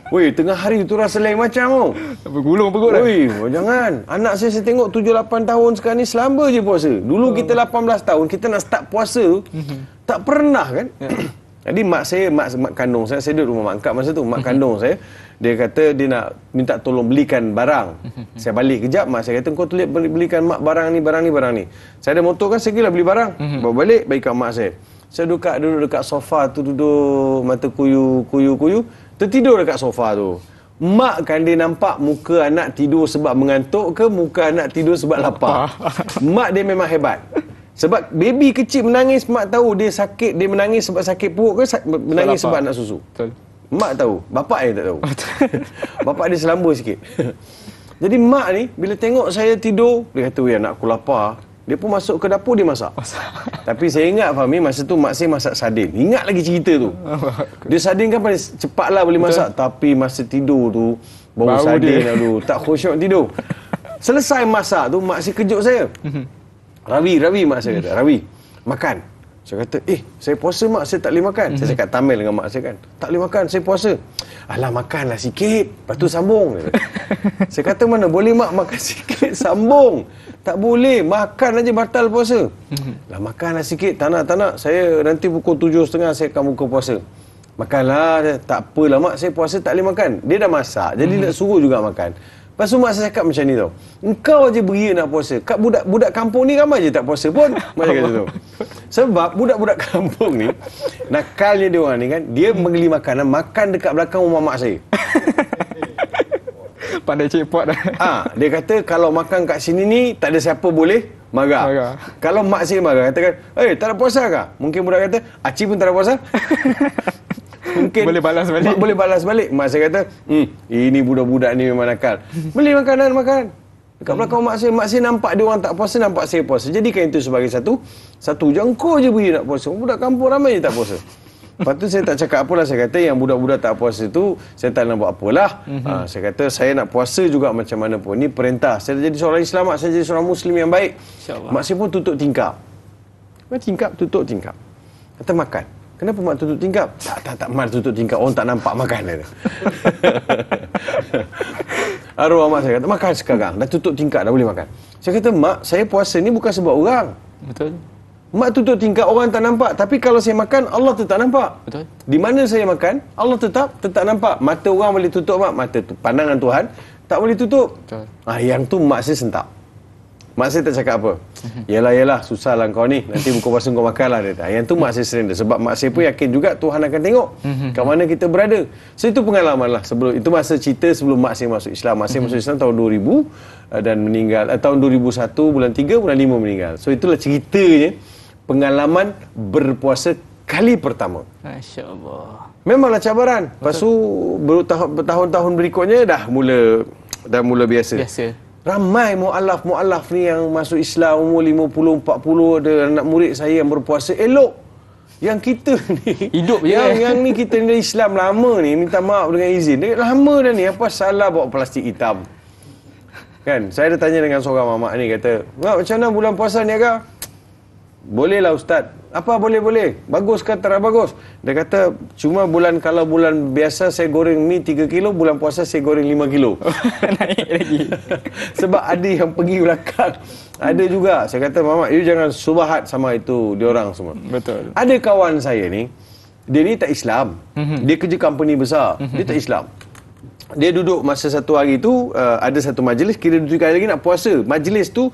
Weh, tengah hari tu rasa lain macam tu. Bergulung perut dah. Weh, jangan. Anak saya tengok 7-8 tahun sekarang ni selamba je puasa. Dulu kita 18 tahun, kita nak start puasa tu tak pernah kan. Jadi mak kandung saya duduk rumah mak angkat masa tu. Mak kandung saya, dia kata dia nak minta tolong belikan barang. Saya balik kejap, mak saya kata kau tulis belikan mak barang ni. Saya ada motor kan, saya pergilah beli barang. Bawa balik, bagi kat mak saya. Saya duduk dekat sofa tu, duduk mata kuyu, tertidur dekat sofa tu. mak kan dia nampak muka anak tidur sebab mengantuk ke muka anak tidur sebab lapar. Mak dia memang hebat. Sebab baby kecil menangis, mak tahu dia sakit, dia menangis sebab sakit perut ke menangis sebab nak susu. Betul. Mak tahu, bapak dia tak tahu. Bapak dia selamba sikit. Jadi mak ni bila tengok saya tidur, dia kata, "Weh, anak aku lapar." Dia pun masuk ke dapur, dia masak. Tapi saya ingat Fahmi, masa tu mak saya masak sardin. Ingat lagi cerita tu. Dia sardin kan paling cepatlah boleh masak. Tapi masa tidur tu, bau sardin tu, tak khusyuk tidur. Selesai masak tu, mak saya kejut saya. Rawi, mak saya kata. Rawi, makan. Saya kata, saya puasa mak, saya tak boleh makan. Saya cakap Tamil dengan mak saya kan. Tak boleh makan, saya puasa. Alah, makanlah sikit. Lepas tu sambung. Saya kata, mana boleh mak makan sikit, sambung. Tak boleh, makan aja batal puasa. Lah, makanlah sikit, tak nak. Saya nanti pukul 7.30 saya akan buka puasa. Makanlah, tak apalah mak, saya puasa tak boleh makan. Dia dah masak, jadi nak suruh juga makan. Lepas tu mak saya cakap macam ni tau. Engkau aja beria nak puasa. Kat budak kampung ni ramai je tak puasa pun. Mak saya kata tu. Sebab budak-budak kampung ni, nakalnya dia orang ni kan, dia menggeli makanan, makan dekat belakang rumah mak saya. Pandai cepot dah. Dia kata kalau makan kat sini ni, tak ada siapa boleh marah. Kalau mak saya marah, katakan, tak ada puasa kah? Mungkin budak kata, Acik pun tak ada puasa. Mungkin boleh balas balik. Mak boleh balas balik. Mak saya kata, ini budak-budak ni memang nakal. Beli makanan, makan. Dekat belakang mak saya nampak dia orang tak puasa, nampak saya puasa. Jadikan itu sebagai satu jangkau je beri nak puasa. Budak kampung ramai je tak puasa. Lepas tu saya tak cakap apalah. Saya kata yang budak-budak tak puasa tu, saya tak nak buat apalah. Saya kata saya nak puasa juga macam mana pun. Ini perintah. Saya jadi seorang Islam, saya jadi seorang Muslim yang baik. Mak saya pun tutup tingkap. Tutup tingkap. Kata makan. Kenapa mak tutup tingkap? Tak, mak tutup tingkap. Orang tak nampak makan dia. Arwah mak saya kata, makan sekarang. Dah tutup tingkap, dah boleh makan. Saya kata, mak, saya puasa ni bukan sebab orang. Betul. Mak tutup tingkap, orang tak nampak. Tapi kalau saya makan, Allah tetap nampak. Betul. Di mana saya makan, Allah tetap nampak. Mata orang boleh tutup, mak. Mata tu, pandangan Tuhan tak boleh tutup. Betul. Yang tu mak saya sentak. Mak saya tak cakap apa. Yelah, susahlah kau ni. Nanti buka puasa kau makanlah. Yang tu mak saya surrender. Sebab mak saya pun yakin juga Tuhan akan tengok kat mana kita berada. So itu pengalaman lah. Itu masa cerita sebelum mak saya masuk Islam. Mak saya masuk Islam tahun 2000 dan meninggal. Tahun 2001, bulan 3, bulan 5 meninggal. So itulah ceritanya pengalaman berpuasa kali pertama. Masya Allah. Memanglah cabaran. Lepas tu bertahun-tahun berikutnya dah mula biasa. Ramai mu'alaf ni yang masuk Islam umur 50, 40, ada anak murid saya yang berpuasa elok. Yang kita ni hidup je. Yang ni kita ni Islam lama ni, minta maaf dengan izin. Dia lama dah ni, apa salah bawa plastik hitam? Kan, saya ada tanya dengan seorang mamak ni, kata, "Mak, macam mana bulan puasa ni agak?" "Bolehlah Ustaz." "Apa boleh? Bagus ke tak bagus?" Dia kata, kalau bulan biasa saya goreng mi 3 kilo, bulan puasa saya goreng 5 kilo. Naik lagi. Sebab ada yang pergi belakang. Ada juga. Saya kata, "Mamak, you jangan subahat sama itu diorang semua." Betul. Ada kawan saya ni, dia ni tak Islam. Dia kerja company besar. Dia tak Islam. Dia duduk masa satu hari tu, ada satu majlis, kira 7 kali lagi nak puasa. Majlis tu,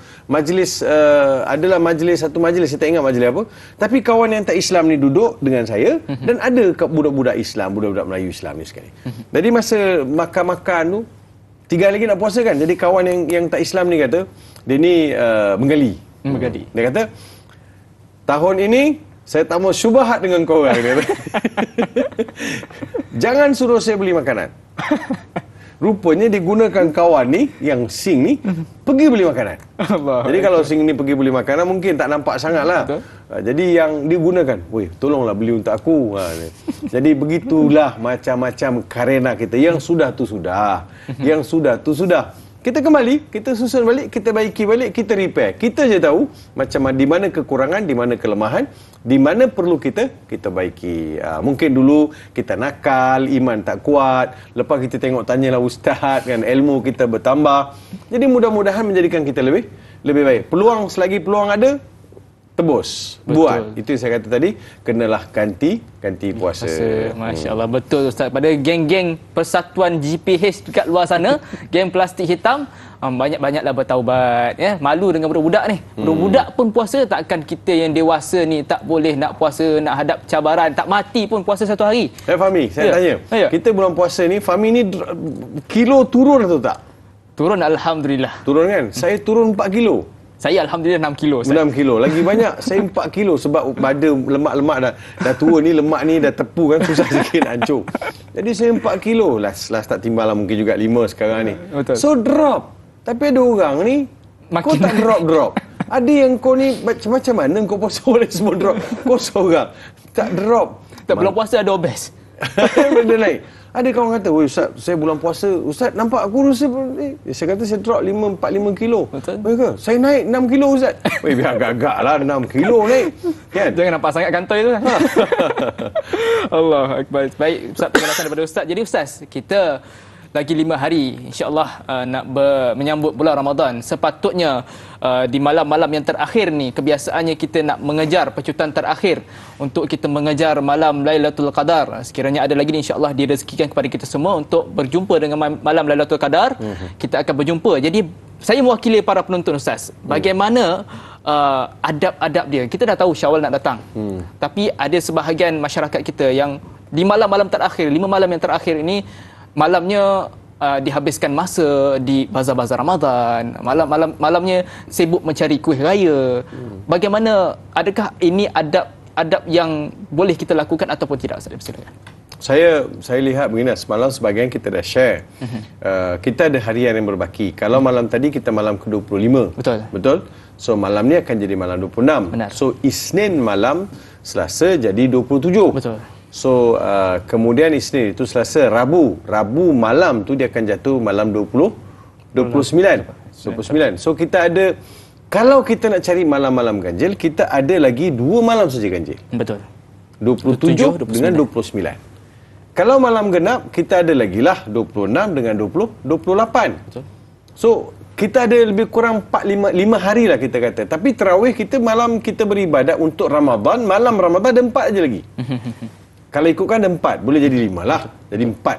adalah satu majlis, saya tak ingat majlis apa. Tapi kawan yang tak Islam ni duduk dengan saya, dan ada budak-budak Islam, budak-budak Melayu Islam ni sekali. Jadi masa makan-makan tu, 3 hari lagi nak puasa kan. Jadi kawan yang tak Islam ni kata, dia ni menggali. Dia kata, "Tahun ini, saya tak mau syubahat dengan kau orang." Dia kata. "Jangan suruh saya beli makanan." Rupanya digunakan kawan ni, yang Sing ni, pergi beli makanan. Jadi kalau Sing ni pergi beli makanan, mungkin tak nampak sangat lah. Jadi yang digunakan, "Weh, tolonglah beli untuk aku." Jadi begitulah macam-macam karena kita. Yang sudah tu sudah. Yang sudah tu sudah. Kita kembali, kita susun balik, kita baiki balik, kita repair. Kita je tahu macam di mana kekurangan, di mana kelemahan, di mana perlu kita baiki. Mungkin dulu kita nakal, iman tak kuat, lepas kita tengok tanyalah ustaz kan, ilmu kita bertambah. Jadi mudah-mudahan menjadikan kita lebih baik. Selagi peluang ada, tebus. Betul. Buat. Itu yang saya kata tadi, kenalah ganti puasa. Masya Allah, betul Ustaz. Pada geng-geng persatuan GPH dekat luar sana, geng plastik hitam, banyak-banyaklah bertaubat ya. Malu dengan budak-budak ni. Budak-budak pun puasa, takkan kita yang dewasa ni tak boleh nak puasa, nak hadap cabaran, tak mati pun puasa satu hari. Fahmi, saya tanya. Ya. Kita bulan puasa ni, Fahmi ni kilo turun atau tak? Turun alhamdulillah. Turun kan? Saya turun 4 kilo. Saya alhamdulillah 6 kilo. 6 kilo. Lagi banyak. Saya 4 kilo sebab badan lemak-lemak dah turun ni, lemak ni dah tepu kan, susah sikit nak hancur. Jadi saya 4 kilo. Last tak timbang lah, mungkin juga 5 sekarang ni. Betul. So drop. Tapi ada orang ni kau tak drop. Ada yang kau ni macam mana kau puasa boleh semua drop. Kau seorang tak drop. Tak bulan puasa ada obes. Benda lain. Ada kawan kata, "Oi Ustaz, saya bulan puasa, Ustaz nampak aku rasa saya kata saya drop 5 kilo." Betul. Ke? Saya naik 6 kilo Ustaz. Weh, biar agak-agak lah 6 kilo naik. Kan? Jangan nampak sangat kantoi tu. Allah Akbar. Baik, Ustaz, penjelasan daripada Ustaz. Jadi Ustaz, kita lagi 5 hari insya-Allah nak menyambut bulan Ramadan. Sepatutnya di malam-malam yang terakhir ni, kebiasaannya kita nak mengejar pecutan terakhir untuk kita mengejar malam Lailatul Qadar. Sekiranya ada lagi insya-Allah direzekikan kepada kita semua untuk berjumpa dengan malam Lailatul Qadar, kita akan berjumpa. Jadi saya mewakili para penonton Ustaz. Bagaimana adab-adab dia? Kita dah tahu Syawal nak datang. Tapi ada sebahagian masyarakat kita yang di malam-malam terakhir, 5 malam yang terakhir ini, malamnya dihabiskan masa di bazar-bazar Ramadan, malamnya sibuk mencari kuih raya. Bagaimana, adakah ini adab yang boleh kita lakukan ataupun tidak? Silakan. Saya lihat begini, semalam sebahagian kita dah share. Kita ada harian yang berbaki. Kalau malam tadi kita malam ke-25. Betul? So malam ni akan jadi malam 26. Benar. So Isnin malam, Selasa jadi 27. Betul. So kemudian Isnin itu Selasa, Rabu malam tu dia akan jatuh malam 29. So kita ada, kalau kita nak cari malam-malam ganjil, kita ada lagi 2 malam saja ganjil. Betul. 27 dengan 29. Kalau malam genap, kita ada lagi lah 26 dengan 28. Betul. So kita ada lebih kurang 5 hari lah kita kata. Tapi tarawih kita malam kita beribadat untuk Ramadan, malam Ramadan ada 4 aja lagi. Kalau ikutkan ada 4, boleh jadi 5 lah. Jadi 4.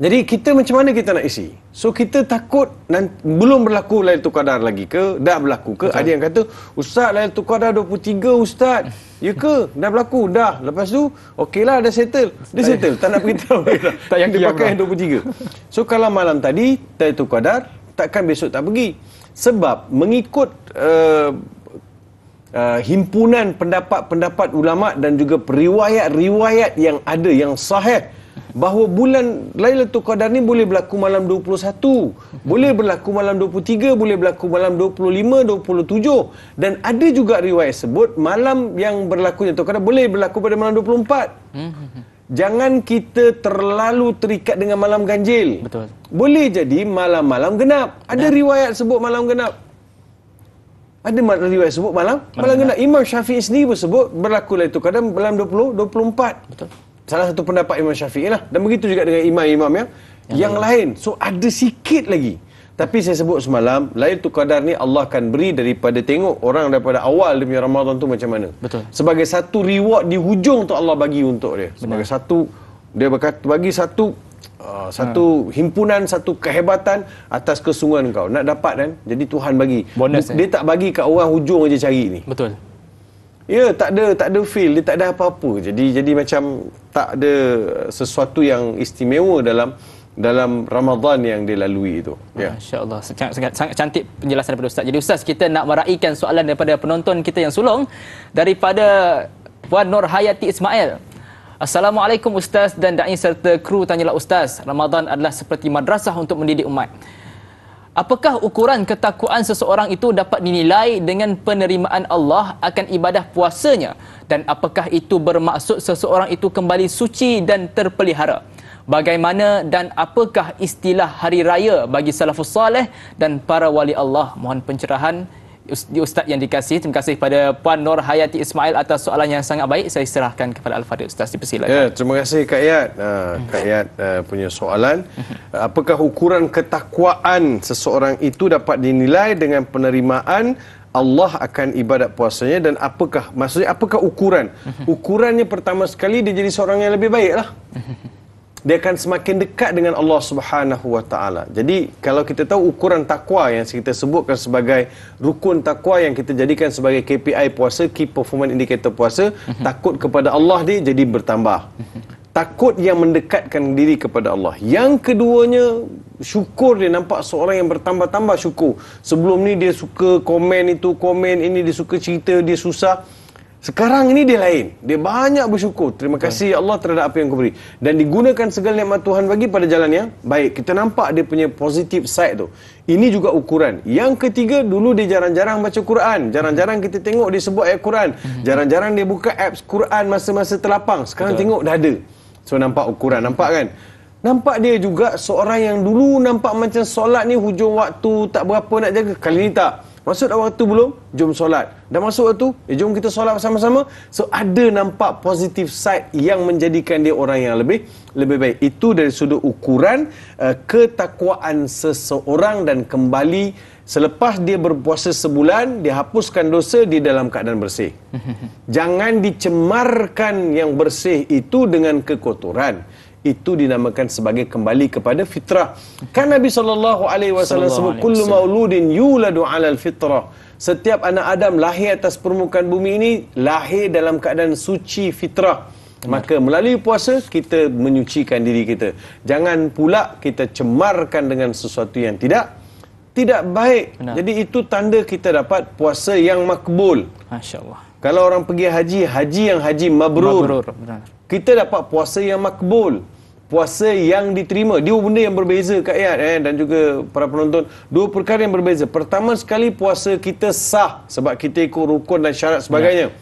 Jadi kita macam mana kita nak isi? So kita takut belum berlaku Lailatul Qadar lagi ke? Dah berlaku ke? Betul. Ada yang kata, "Ustaz, Lailatul Qadar 23 Ustaz." Ya ke? Dah berlaku? Dah. Lepas tu, okeylah, dah settle. Dia settle. Tak nak beritahu. Tak yang dia pakai yang 23. So kalau malam tadi Lailatul Qadar, takkan besok tak pergi. Sebab mengikut himpunan pendapat-pendapat ulama dan juga riwayat-riwayat yang ada yang sahih, bahawa bulan Lailatul Qadar ni boleh berlaku malam 21, boleh berlaku malam 23, boleh berlaku malam 25, 27, dan ada juga riwayat sebut malam yang berlaku Lailatul Qadar boleh berlaku pada malam 24. Jangan kita terlalu terikat dengan malam ganjil. Betul. Boleh jadi malam-malam genap. Ada riwayat sebut malam genap. Ada riwayat sebut malam genap. Imam Syafi'i sendiri pun sebut berlaku Lailatul Qadar malam 24. Betul. Salah satu pendapat Imam Syafi'i lah. Dan begitu juga dengan imam-imam yang lain. So ada sikit lagi. Tapi saya sebut semalam, Lailatul Qadar ni Allah akan beri daripada tengok orang daripada awal dia punya Ramadan tu macam mana. Betul. Sebagai satu reward di hujung tu Allah bagi untuk dia. Sebagai satu, dia berkata bagi satu himpunan, satu kehebatan atas kesungguhan kau. Nak dapat kan? Jadi Tuhan bagi. Bonus, dia tak bagi kat orang hujung aja cari ni. Betul. Ya, tak ada feel, dia tak ada apa-apa. Jadi macam tak ada sesuatu yang istimewa dalam Ramadan yang dia lalui itu. Ya. Masya-Allah. Sangat cantik penjelasan daripada Ustaz. Jadi Ustaz, kita nak meraihkan soalan daripada penonton kita yang sulung daripada Puan Nur Hayati Ismail. Assalamualaikum Ustaz dan dai serta kru Tanyalah Ustaz. Ramadan adalah seperti madrasah untuk mendidik umat. Apakah ukuran ketakwaan seseorang itu dapat dinilai dengan penerimaan Allah akan ibadah puasanya, dan apakah itu bermaksud seseorang itu kembali suci dan terpelihara? Bagaimana dan apakah istilah hari raya bagi salafus saleh dan para wali Allah? Mohon pencerahan Ustaz yang dikasihi. Terima kasih pada Puan Nur Hayati Ismail atas soalan yang sangat baik. Saya serahkan kepada Al-Fadhil Ustaz, dipersilakan. Ya, terima kasih Kak Yat. Kak Yat punya soalan. Apakah ukuran ketakwaan seseorang itu dapat dinilai dengan penerimaan Allah akan ibadat puasanya dan maksudnya apakah ukuran? Ukurannya pertama sekali dia jadi seorang yang lebih baik lah. Dia akan semakin dekat dengan Allah Subhanahu Wa Taala. Jadi kalau kita tahu ukuran takwa yang kita sebutkan sebagai rukun takwa yang kita jadikan sebagai KPI puasa, Key Performance Indicator puasa, takut kepada Allah dia jadi bertambah. Takut yang mendekatkan diri kepada Allah. Yang keduanya, syukur dia, nampak seorang yang bertambah-tambah syukur. Sebelum ni dia suka komen itu, komen ini, dia suka cerita, dia susah. Sekarang ini dia lain. Dia banyak bersyukur. Terima kasih ya Allah terhadap apa yang kau beri. Dan digunakan segala nikmat Tuhan bagi pada jalan yang baik. Kita nampak dia punya positive side tu. Ini juga ukuran. Yang ketiga, dulu dia jarang-jarang baca Quran. Jarang-jarang kita tengok dia sebut ayat Quran. Jarang-jarang dia buka apps Quran masa-masa terlapang. Sekarang tengok dah ada. So nampak ukuran, nampak kan? Nampak dia juga seorang yang dulu nampak macam solat ni hujung waktu, tak berapa nak jaga. Kali ni tak. Masuk dah waktu belum? Jom solat. Dah masuk waktu? Jom kita solat bersama-sama. So ada nampak positive side yang menjadikan dia orang yang lebih baik. Itu dari sudut ukuran ketakwaan seseorang dan kembali selepas dia berpuasa sebulan, dia hapuskan dosa di dalam keadaan bersih. Jangan dicemarkan yang bersih itu dengan kekotoran. Itu dinamakan sebagai kembali kepada fitrah. Kan Nabi SAW sebut, kullu mauludin yuladu alal fitrah. Setiap anak Adam lahir atas permukaan bumi ini, lahir dalam keadaan suci fitrah. Maka melalui puasa, kita menyucikan diri kita. Jangan pula kita cemarkan dengan sesuatu yang tidak baik. Benar. Jadi itu tanda kita dapat puasa yang makbul. Masya Allah. Kalau orang pergi haji yang haji mabrur. Benar. Kita dapat puasa yang makbul. Puasa yang diterima. Dua benda yang berbeza Kak Yat dan juga para penonton. Dua perkara yang berbeza. Pertama sekali, puasa kita sah sebab kita ikut rukun dan syarat sebagainya.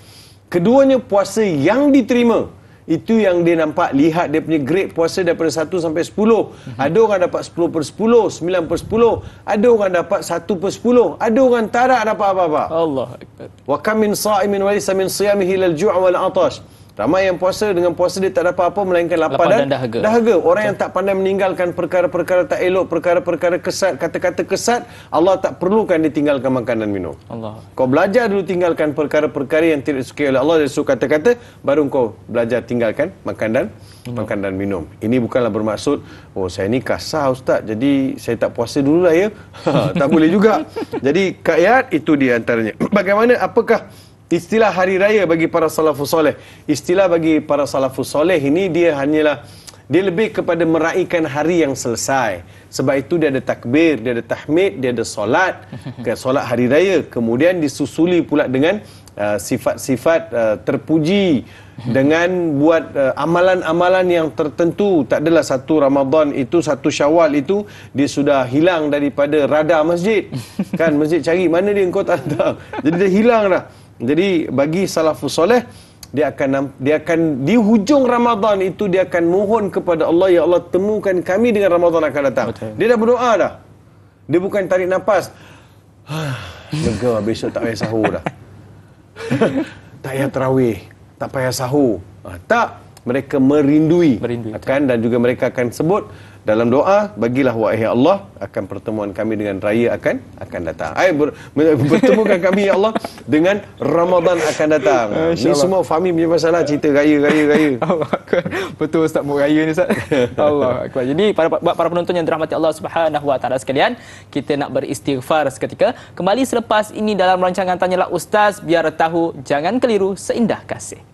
Keduanya, puasa yang diterima. Itu yang dia nampak, lihat dia punya grade puasa daripada 1 sampai 10. Ada orang dapat 10/10, 9/10. Ada orang dapat 1/10. Ada orang tak dapat apa-apa. Allah Akbar. Wa kam min sha'imin wa laysa min siyamihi lal ju' wal 'atash. Ramai yang puasa dengan puasa dia tak dapat apa melainkan lapar dan dahaga. Orang yang tak pandai meninggalkan perkara-perkara tak elok, perkara-perkara kesat, kata-kata kesat, Allah tak perlukan dia tinggalkan makan dan minum. Allah. Kau belajar dulu tinggalkan perkara-perkara yang tidak disukai oleh Allah, dia suka kata-kata, baru kau belajar tinggalkan makan dan minum. Ini bukanlah bermaksud, oh saya ni kasar ustaz, jadi saya tak puasa dululah ya. Tak boleh juga. Jadi Kak Yat, itu di antaranya. Bagaimana, apakah istilah hari raya bagi para salafus soleh? Istilah bagi para salafus soleh ini dia lebih kepada meraihkan hari yang selesai. Sebab itu dia ada takbir, dia ada tahmid, dia ada solat, solat hari raya. Kemudian disusuli pula dengan sifat-sifat terpuji, dengan buat amalan-amalan yang tertentu. Tak adalah satu Ramadan itu, satu Syawal itu dia sudah hilang daripada radar masjid. Kan masjid cari mana dia, engkau tak tahu. Jadi dia hilang dah. Jadi bagi salafus soleh, dia akan di hujung Ramadan itu dia akan mohon kepada Allah, ya Allah temukan kami dengan Ramadan akan datang. Betul. Dia dah berdoa dah. Dia bukan tarik nafas. Lega, besok tak payah sahur dah. Tak payah tarawih, tak payah sahur. Tak, mereka merindui. Akan, dan juga mereka akan sebut dalam doa, bagilah wahai Allah akan pertemuan kami dengan raya akan datang. Bertemukan kami ya Allah dengan Ramadan akan datang. Ini semua Fahmi punya masalah, cerita raya. Betul Ustaz, mau raya ni Ustaz. Allah Akbar. Jadi para penonton yang dirahmati Allah Subhanahu Wa Taala sekalian, kita nak beristighfar seketika. Kembali selepas ini dalam rancangan Tanyalah Ustaz, biar tahu jangan keliru seindah kasih.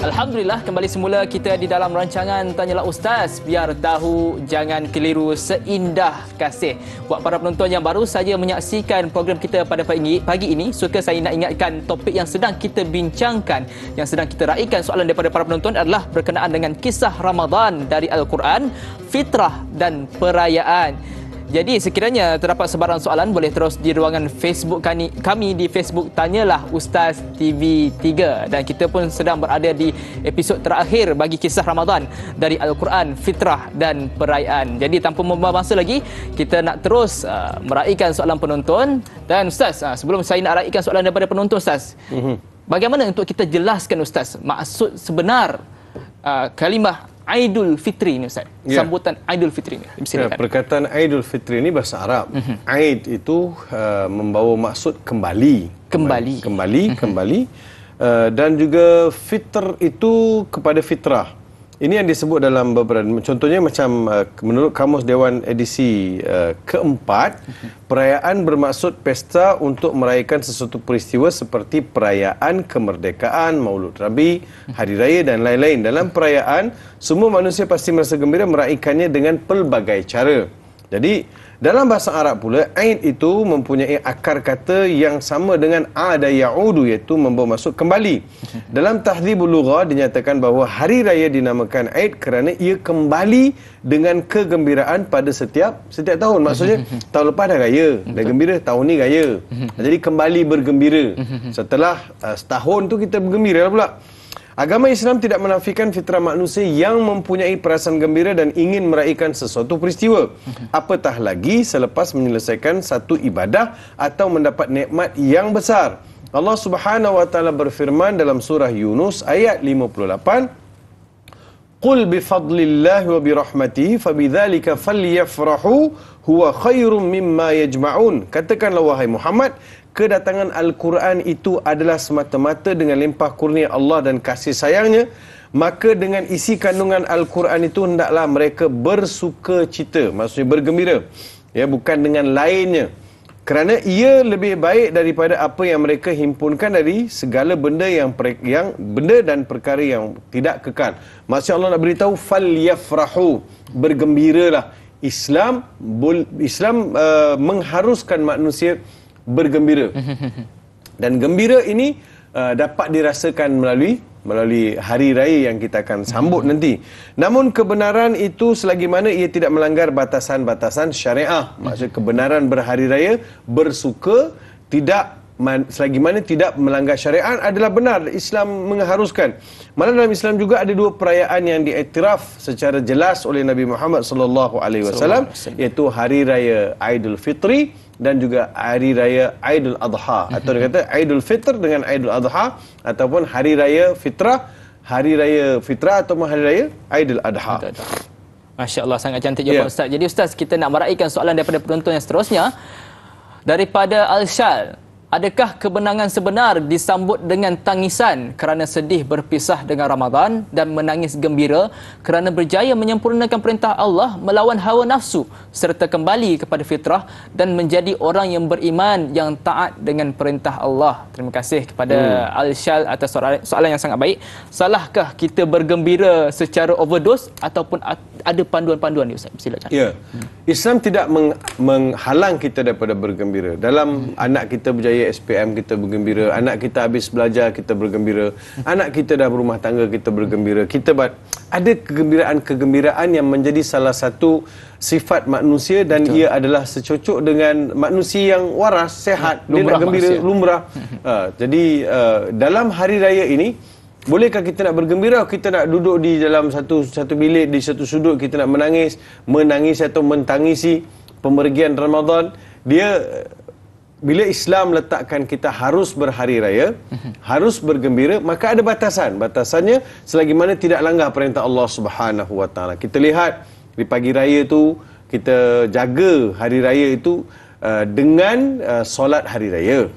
Alhamdulillah, kembali semula kita di dalam rancangan Tanyalah Ustaz, biar tahu jangan keliru seindah kasih. Buat para penonton yang baru saja menyaksikan program kita pada pagi ini, suka saya nak ingatkan topik yang sedang kita bincangkan, yang sedang kita raikan soalan daripada para penonton adalah berkenaan dengan kisah Ramadan dari Al-Quran, fitrah dan perayaan. Jadi sekiranya terdapat sebarang soalan, boleh terus di ruangan Facebook kami di Facebook Tanyalah Ustaz TV3. Dan kita pun sedang berada di episod terakhir bagi kisah Ramadan dari Al-Quran, Fitrah dan Perayaan. Jadi tanpa membuang masa lagi, kita nak terus meraihkan soalan penonton. Dan Ustaz, sebelum saya nak raihkan soalan daripada penonton, Ustaz, bagaimana untuk kita jelaskan, Ustaz, maksud sebenar kalimah Aidul Fitri ni, Ustaz? Sambutan Aidul Fitri ni. Perkataan Aidul Fitri ni bahasa Arab. Aid itu membawa maksud kembali. Kembali. Dan juga fitr itu kepada fitrah. Ini yang disebut dalam beberapa, contohnya macam menurut Kamus Dewan edisi keempat, perayaan bermaksud pesta untuk merayakan sesuatu peristiwa seperti perayaan kemerdekaan, Maulud Nabi, Hari Raya dan lain-lain. Dalam perayaan, semua manusia pasti merasa gembira meraihkannya dengan pelbagai cara. Jadi, dalam bahasa Arab pula, Aid itu mempunyai akar kata yang sama dengan ada ya'udu, iaitu membawa maksud kembali. Dalam Tahdzibul Lughah dinyatakan bahawa hari raya dinamakan Aid kerana ia kembali dengan kegembiraan pada setiap tahun. Maksudnya, tahun lepas dah raya, dah gembira, tahun ni raya. Jadi kembali bergembira. Setelah setahun tu kita bergembira pula. Agama Islam tidak menafikan fitrah manusia yang mempunyai perasaan gembira dan ingin meraihkan sesuatu peristiwa. Apatah lagi selepas menyelesaikan satu ibadah atau mendapat nikmat yang besar. Allah Subhanahu wa taala berfirman dalam surah Yunus ayat 58, "Qul bi fadlillahi wa bi rahmatihi fabidzalika falyafrahu huwa khairum mimma yajma'un." Katakanlah wahai Muhammad, kedatangan Al-Quran itu adalah semata-mata dengan limpah kurnia Allah dan kasih sayangnya, maka dengan isi kandungan Al-Quran itu hendaklah mereka bersuka cita, maksudnya bergembira, ya, bukan dengan lainnya, kerana ia lebih baik daripada apa yang mereka himpunkan dari segala benda yang benda dan perkara yang tidak kekal. Maksudnya Allah nak beritahu falyafrahu, bergembiralah. Islam mengharuskan manusia bergembira. Dan gembira ini dapat dirasakan melalui hari raya yang kita akan sambut nanti. Namun kebenaran itu selagi mana ia tidak melanggar batasan-batasan syariah. Maksud kebenaran berhari raya, bersuka, selagi mana tidak melanggar syariat adalah benar. Islam mengharuskan. Malah dalam Islam juga ada dua perayaan yang diiktiraf secara jelas oleh Nabi Muhammad SAW, iaitu hari raya Aidul Fitri dan juga hari raya Aidul Adha, atau dia kata Aidul Fitr dengan Aidul Adha, ataupun hari raya Fitrah ataupun hari raya Aidul Adha. Masya Allah, sangat cantik jawapan Ustaz. Jadi Ustaz, kita nak meraihkan soalan daripada penonton yang seterusnya daripada Al-Shal. Adakah kebenangan sebenar disambut dengan tangisan kerana sedih berpisah dengan Ramadan dan menangis gembira kerana berjaya menyempurnakan perintah Allah melawan hawa nafsu serta kembali kepada fitrah dan menjadi orang yang beriman yang taat dengan perintah Allah? Terima kasih kepada Al-Shal atas soalan yang sangat baik. Salahkah kita bergembira secara overdose ataupun ada panduan-panduan ni, Ustaz? Silakan. Ya. Islam tidak menghalang kita daripada bergembira. Dalam anak kita berjaya SPM, kita bergembira. Anak kita habis belajar, kita bergembira. Anak kita dah berumah tangga, kita bergembira. Ada kegembiraan yang menjadi salah satu sifat manusia dan ia adalah secocok dengan manusia yang waras, sehat. Dia nak gembira, lumrah. Jadi dalam hari raya ini, bolehkah kita nak bergembira? Kita nak duduk di dalam satu bilik, di satu sudut, kita nak menangis atau mentangisi pemergian Ramadan. Bila Islam letakkan kita harus berhari raya, harus bergembira, maka ada batasan. Batasannya selagi mana tidak langgar perintah Allah Subhanahu wa taala. Kita lihat di pagi raya tu, kita jaga hari raya itu dengan solat hari raya.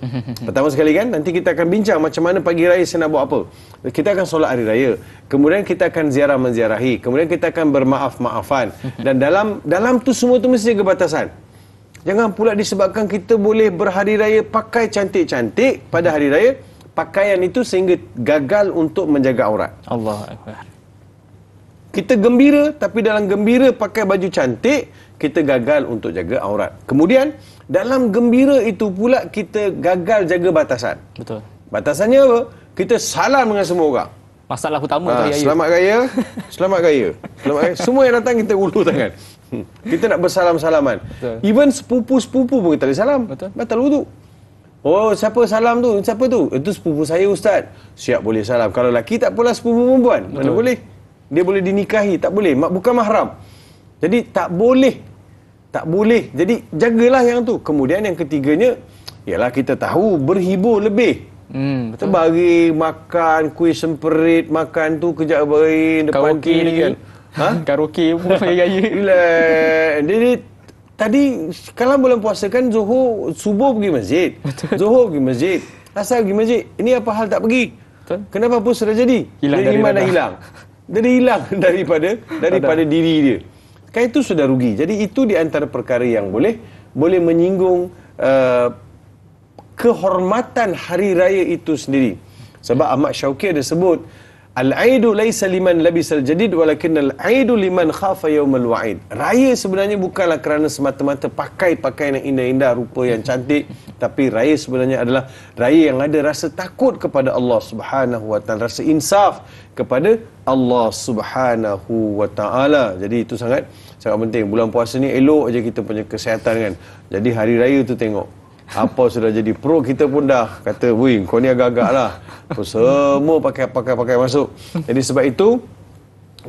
Pertama sekali kan, nanti kita akan bincang macam mana pagi raya saya nak buat apa. Kita akan solat hari raya. Kemudian kita akan menziarahi. Kemudian kita akan bermaaf-maafan. Dan dalam tu semua tu mesti jaga batasan. Jangan pula disebabkan kita boleh berhari raya pakai cantik-cantik pada hari raya, pakaian itu sehingga gagal untuk menjaga aurat. Allahu Akbar. Kita gembira, tapi dalam gembira pakai baju cantik, kita gagal untuk jaga aurat. Kemudian dalam gembira itu pula kita gagal jaga batasan. Betul. Batasannya apa? Kita salam dengan semua orang. Masalah utama tu hari raya. Selamat raya. Selamat raya. Selamat raya. Semua yang datang kita ulur tangan. Kita nak bersalam-salaman. Betul. Even sepupu-sepupu pun kita boleh salam. Betul. Batal wudu. Oh, siapa salam tu? Siapa tu? Itu sepupu saya, Ustaz. Siap, boleh salam. Kalau lelaki tak apalah, sepupu perempuan. Mana boleh? Dia boleh dinikahi, tak boleh. Bukan mahram. Jadi tak boleh. Tak boleh. Jadi jagalah yang tu. Kemudian yang ketiganya, ialah kita tahu berhibur lebih. Betul. Terbari, makan, kuih semperit, makan tu kejap beri depan Karaoke TV lagi. kan. Karaoke pun hari raya. Jadi tadi kalau bulan puasa kan Zuhur, subuh pergi masjid. Betul. Zuhur pergi masjid. Asar pergi masjid. Ini apa hal tak pergi? Betul. Kenapa pun sudah jadi? Hilang Dia dari iman dah radar. hilang. Dia hilang daripada diri dia. Kan itu sudah rugi. Jadi itu di antara perkara yang boleh menyinggung kehormatan hari raya itu sendiri. Sebab Ahmad Syauqi ada sebut, al-aidu laisa liman labisal jadid walakin al-aidu liman khafa yaumal wa'id. Raya sebenarnya bukanlah kerana semata-mata pakai pakaian yang indah-indah, rupa yang cantik, tapi raya sebenarnya adalah raya yang ada rasa takut kepada Allah Subhanahu wa taala, rasa insaf kepada Allah Subhanahu wa taala. Jadi itu sangat penting. Bulan puasa ni elok aja kita punya kesihatan kan. Jadi hari raya tu tengok apa sudah jadi pro, kita pun dah kata, "Woi, kau ni agak-agak lah." Semua pakai masuk. Jadi sebab itu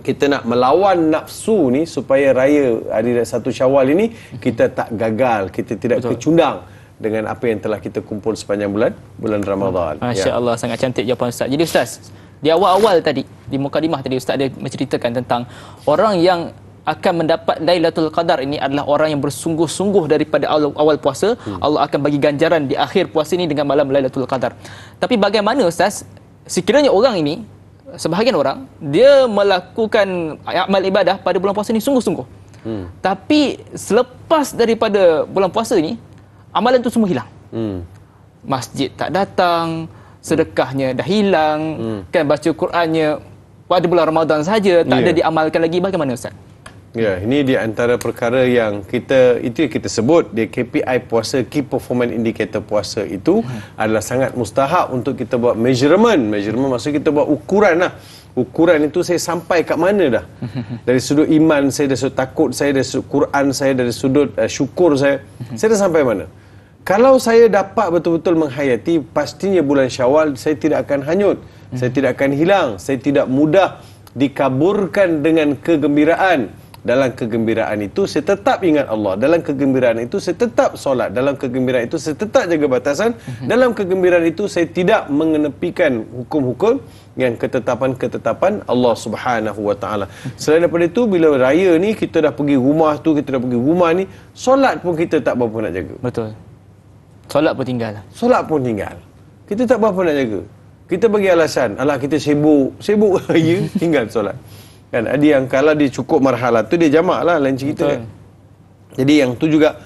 kita nak melawan nafsu ni supaya raya hari 1 Syawal ini kita tak gagal, kita tidak kecundang dengan apa yang telah kita kumpul sepanjang bulan Ramadan. Masya-Allah, sangat cantik jawapan Ustaz. Jadi Ustaz, di awal-awal tadi, di mukadimah tadi Ustaz ada menceritakan tentang orang yang akan mendapat Lailatul Qadar ini adalah orang yang bersungguh-sungguh daripada awal puasa. Allah akan bagi ganjaran di akhir puasa ini dengan malam Lailatul Qadar. Tapi bagaimana Ustaz, sekiranya orang ini, sebahagian orang, dia melakukan amal ibadah pada bulan puasa ini sungguh-sungguh. Tapi selepas daripada bulan puasa ini, amalan itu semua hilang. Masjid tak datang, sedekahnya dah hilang, kan baca Qurannya pada bulan Ramadan saja tak ada diamalkan lagi. Bagaimana Ustaz? Ya, ini di antara perkara yang kita sebut dia KPI puasa, Key Performance Indicator puasa itu adalah sangat mustahab untuk kita buat measurement maksud kita buat ukuran lah. Ukuran itu saya sampai kat mana dah. Dari sudut iman saya, dari sudut takut saya, dari sudut Quran saya, dari sudut syukur saya dah sampai mana. Kalau saya dapat betul-betul menghayati, pastinya bulan Syawal saya tidak akan hanyut, saya tidak akan hilang, saya tidak mudah dikaburkan dengan kegembiraan. Dalam kegembiraan itu saya tetap ingat Allah. Dalam kegembiraan itu saya tetap solat. Dalam kegembiraan itu saya tetap jaga batasan. Dalam kegembiraan itu saya tidak mengenepikan hukum-hukum yang ketetapan-ketetapan Allah Subhanahu wa taala. Selain daripada itu, bila raya ni kita dah pergi rumah tu, kita dah pergi rumah ni, solat pun kita tak berapa nak jaga. Betul. Solat pun tinggal. Solat pun tinggal. Kita tak berapa nak jaga. Kita bagi alasan, alah kita sibuk raya, tinggal solat. Kan ada yang kalau dia cukup marhalah tu dia jamak lah, lain cerita kan. Jadi yang tu juga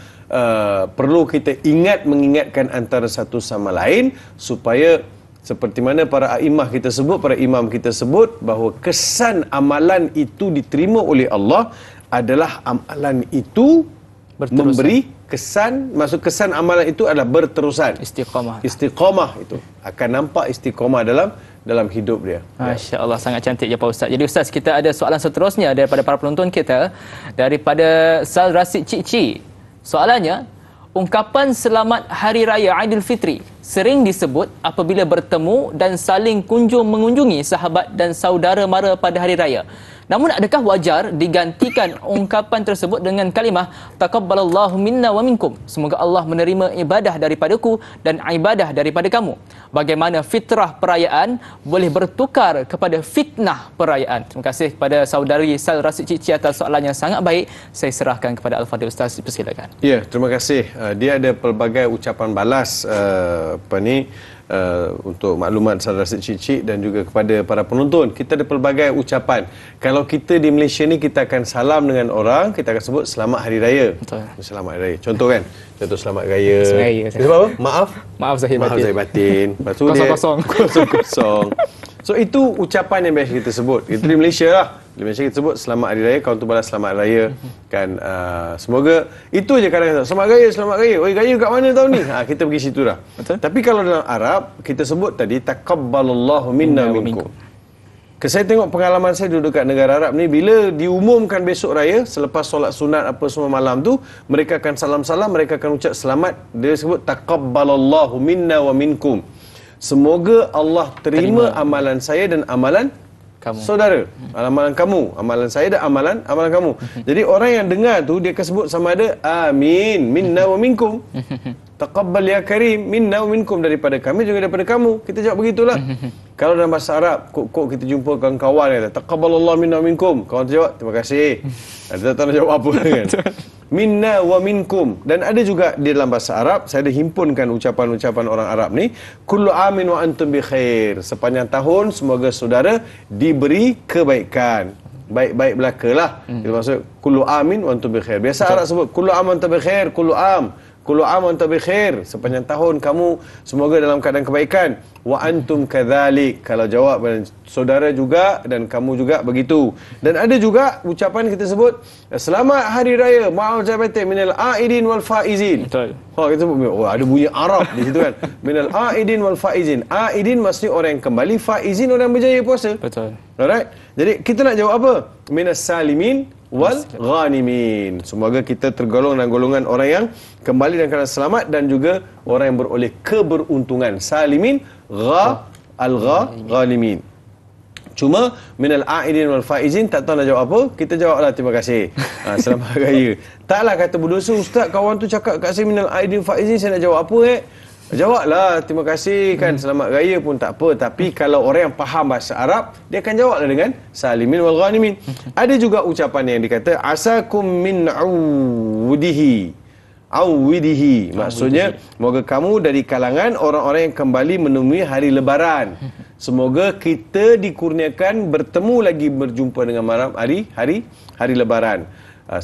perlu kita mengingatkan antara satu sama lain supaya seperti mana para imam kita sebut bahawa kesan amalan itu diterima oleh Allah adalah amalan itu memberi kesan, maksud kesan amalan itu adalah berterusan. Istiqamah itu akan nampak istiqamah dalam hidup dia. Masya-Allah, sangat cantik jawapan Ustaz. Jadi Ustaz, kita ada soalan seterusnya daripada para penonton kita, daripada Sal Rasid Cikci. Soalannya, ungkapan selamat Hari Raya Aidilfitri sering disebut apabila bertemu dan saling mengunjungi sahabat dan saudara mara pada hari raya. Namun adakah wajar digantikan ungkapan tersebut dengan kalimah taqabbalallahu minna wa minkum? Semoga Allah menerima ibadah daripadaku dan ibadah daripada kamu. Bagaimana fitrah perayaan boleh bertukar kepada fitnah perayaan? Terima kasih kepada saudari Sal Rasid Cikci atas soalan yang sangat baik. Saya serahkan kepada Al-Fadhil Ustaz, dipersilakan. Ya, terima kasih. Dia ada pelbagai ucapan balas untuk maklumat saudara Rasid Cikci dan juga kepada para penonton. Kita ada pelbagai ucapan. Kalau kita di Malaysia ni, kita akan salam dengan orang, kita akan sebut selamat hari raya. Betul. Selamat hari raya. Contoh kan? Contoh selamat raya. Kita apa? Maaf zahir batin. Lepas tu kosong. So itu ucapan yang biasa kita sebut. Itu di Malaysia lah. Di Malaysia kita sebut selamat hari raya, kawan tu balas selamat raya. Kan semoga itu je kadang-kadang. Selamat raya. Oi, raya kat mana tahun ni? Kita pergi situ dah. Betul? Tapi kalau dalam Arab kita sebut tadi taqabbalallahu minna minkum. Saya tengok pengalaman saya duduk dekat negara Arab ni, bila diumumkan besok raya selepas solat sunat apa semua malam tu, mereka akan salam-salam, mereka akan ucap selamat. Dia sebut taqabbalallahu minna wa minkum. Semoga Allah terima amalan saya dan amalan kamu, saudara. Amalan kamu, amalan saya dan amalan kamu. Jadi orang yang dengar tu dia akan sebut sama ada amin minna wa minkum. Taqabbal ya karim minna wa minkum, daripada kami juga daripada kamu. Kita jawab begitulah. Kalau dalam bahasa Arab, kok kita jumpa kawan-kawan kata taqabbalallahu minna wa minkum, kawan tu jawab terima kasih. Kita tak nak jawab apa kan. Minna wa minkum. Dan ada juga di dalam bahasa Arab, saya ada himpunkan ucapan-ucapan orang Arab ni, kullu amin wa antum bi khair. Sepanjang tahun semoga saudara diberi kebaikan. Baik-baik belakalah. Itu maksud kullu amin wa antum bi khair. Biasa Arab sebut kullu am wa antum bi khair, kullu am wa antum bi khair. Sepanjang tahun kamu semoga dalam keadaan kebaikan. Wa antum kadzalik. Kalau jawab saudara juga dan kamu juga begitu. Dan ada juga ucapan kita sebut selamat hari raya maaf saya batin minal aidin wal faizin. Betul. Kita sebut ada bunyi Arab di situ kan. Minal aidin wal faizin. Aidin maksudnya orang yang kembali, faizin orang yang berjaya puasa. Betul. Alright. Jadi kita nak jawab apa? Minas salimin wal ghanimin. Semoga kita tergolong dalam golongan orang yang kembali dalam keadaan selamat dan juga orang yang beroleh keberuntungan. Salimin ghanimin. Cuma minal aidin wal faizin tak tahu nak jawab apa, kita jawablah terima kasih. Selamat raya. Taklah kata berdosa, ustaz kawan tu cakap kat saya minal aidin faizin, saya nak jawab apa jawablah terima kasih kan, selamat raya pun tak apa. Tapi kalau orang yang faham bahasa Arab, dia akan jawablah dengan salimin wal ghanimin. Ada juga ucapan yang dikata asakum min awwidihi. Maksudnya moga kamu dari kalangan orang-orang yang kembali menemui hari lebaran. Semoga kita dikurniakan bertemu lagi, berjumpa dengan malam hari lebaran.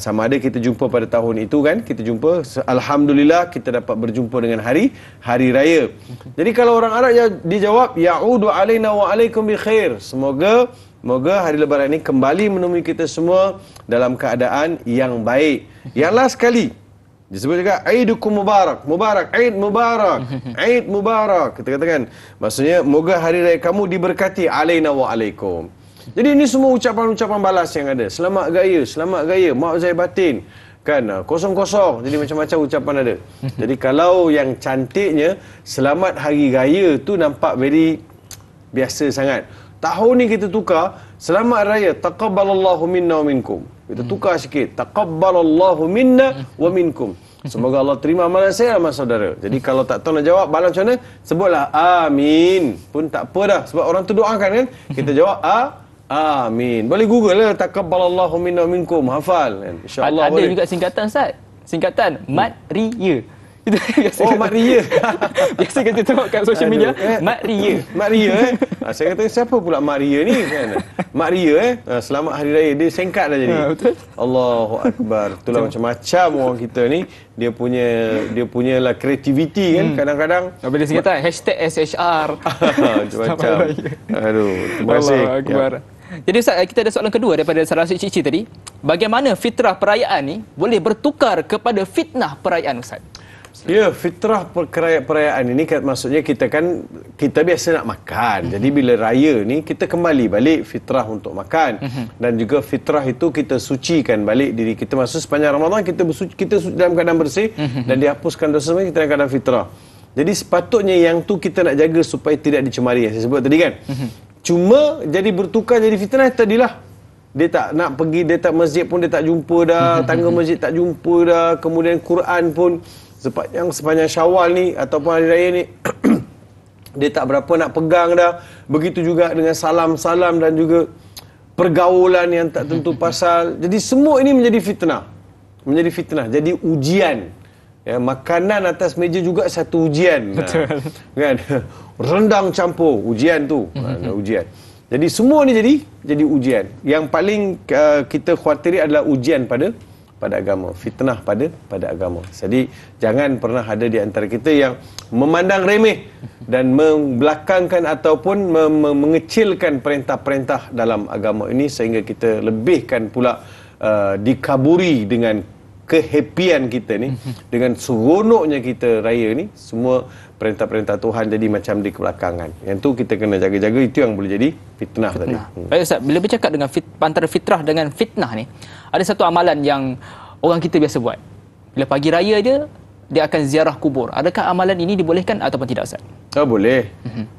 Sama ada kita jumpa pada tahun itu kan, kita jumpa alhamdulillah kita dapat berjumpa dengan hari raya. Jadi kalau orang Arab dijawab ya'udu alaina wa alaikum bi khair. Semoga hari lebaran ini kembali menemui kita semua dalam keadaan yang baik. Yang last sekali disebut juga Aidukum Mubarak. Aid Mubarak. Kita katakan maksudnya moga hari raya kamu diberkati alaina wa alaikum. Jadi ini semua ucapan-ucapan balas yang ada. Selamat raya, maaf saya batin. Kan, kosong-kosong. Jadi macam-macam ucapan ada. Jadi kalau yang cantiknya, selamat hari raya tu nampak very biasa sangat. Tahun ni kita tukar, selamat raya, taqabbalallahu minna wa minkum. Kita tukar sikit, taqabbalallahu minna wa minkum. Semoga Allah terima amalan saya sama saudara. Jadi kalau tak tahu nak jawab balas macam mana, sebutlah amin. Pun tak apa dah. Sebab orang tu doakan kan. Kita jawab amin. Boleh google lah taqabbalallahu minna wa minkum. Hafal kan. InsyaAllah ada boleh. Juga singkatan Ustaz. Singkatan Mat Riya. Mat Riya. Biasa kita tengok kat social media Mat Riya. Saya kata siapa pula Mat Riya ni kan. Mat Riya selamat hari raya. Dia singkat dah jadi. Betul. Allahu akbar. Itulah macam-macam orang kita ni, dia punya lah kreativiti kan kadang-kadang. Bila singkatan #SHR. Macam-macam. Aduh, terima kasih. Allahu akbar. Jadi Ustaz, kita ada soalan kedua daripada salah satu cik-cik tadi. Bagaimana fitrah perayaan ni boleh bertukar kepada fitnah perayaan Ustaz? Ya, fitrah perayaan ini maksudnya kita biasa nak makan. Jadi bila raya ni kita kembali balik fitrah untuk makan. Dan juga fitrah itu kita sucikan balik diri kita. Maksud sepanjang Ramadan kita dalam keadaan bersih dan dihapuskan dosa semua, kita dalam keadaan fitrah. Jadi sepatutnya yang tu kita nak jaga supaya tidak dicemari, yang saya sebut tadi kan. Cuma jadi bertukar jadi fitnah tadilah. Dia tak nak pergi, dia tak masjid pun dia tak jumpa dah, tangga masjid tak jumpa dah, kemudian Quran pun sepanjang Syawal ni ataupun hari raya ni dia tak berapa nak pegang dah. Begitu juga dengan salam-salam dan juga pergaulan yang tak tentu pasal. Jadi semua ini menjadi fitnah. Jadi ujian. Ya, makanan atas meja juga satu ujian. Betul. Kan? Rendang campur, ujian tu. Ujian. Jadi semua ni jadi ujian. Yang paling kita khawatiri adalah ujian pada agama, fitnah pada agama. Jadi jangan pernah ada di antara kita yang memandang remeh dan membelakangkan ataupun mengecilkan perintah-perintah dalam agama ini sehingga kita lebihkan pula dikaburi dengan kehappian kita ni, dengan seronoknya kita raya ni. Semua perintah-perintah Tuhan jadi macam di kebelakangan. Yang tu kita kena jaga-jaga, itu yang boleh jadi fitnah tadi. Baik Ustaz, bila bercakap dengan antara fitrah dengan fitnah ni, ada satu amalan yang orang kita biasa buat. Bila pagi raya dia akan ziarah kubur. Adakah amalan ini dibolehkan ataupun tidak Ustaz? Boleh.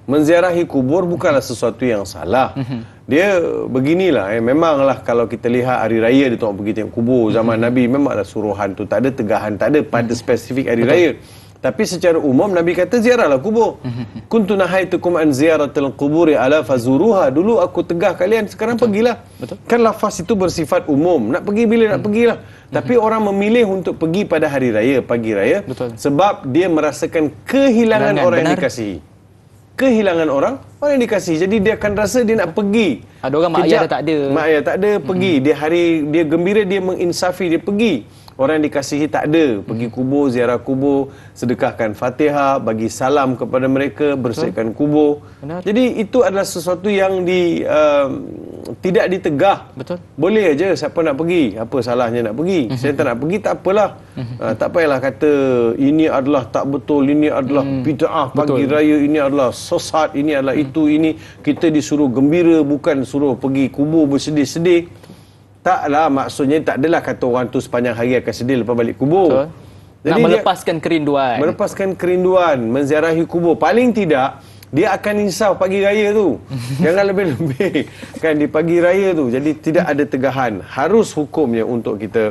Menziarahi kubur bukanlah sesuatu yang salah. Dia beginilah, memanglah kalau kita lihat hari raya dia tengok pergi tengok kubur. Zaman Nabi memanglah suruhan tu, tak ada tegahan, tak ada pada spesifik hari raya. Tapi secara umum Nabi kata ziarahlah kubur. Kuntu nahaitukum an ziyaratil quburi ala fazuruha. Dulu aku tegah kalian, sekarang pergilah. Kan lafaz itu bersifat umum. Nak pergi bila nak pergilah. Tapi orang memilih untuk pergi pada hari raya, pagi raya, sebab dia merasakan kehilangan orang yang dikasihi. Kehilangan orang yang dikasihi. Jadi dia akan rasa dia nak pergi. Ada orang mak ayah tak ada. Mak ayah tak ada, pergi. Dia hari dia gembira, dia menginsafi, dia pergi. Orang yang dikasihi tak ada, pergi kubur, ziarah kubur, sedekahkan Fatihah, bagi salam kepada mereka, bersihkan kubur. Benar. Jadi itu adalah sesuatu yang tidak ditegah. Betul. Boleh aja siapa nak pergi, apa salahnya nak pergi. Saya tak nak pergi, tak apalah. Tak payahlah kata ini adalah tak betul, ini adalah bid'ah pagi raya, ini adalah sesat, ini adalah itu, ini kita disuruh gembira, bukan suruh pergi kubur bersedih-sedih. Taklah, maksudnya tak adalah kata orang tu sepanjang hari akan sedih lepas balik kubur. Jadi nak melepaskan kerinduan. Melepaskan kerinduan, menziarahi kubur. Paling tidak dia akan insaf pagi raya tu. Jangan lebih-lebih kan di pagi raya tu. Jadi tidak ada tegahan. Harus hukumnya untuk kita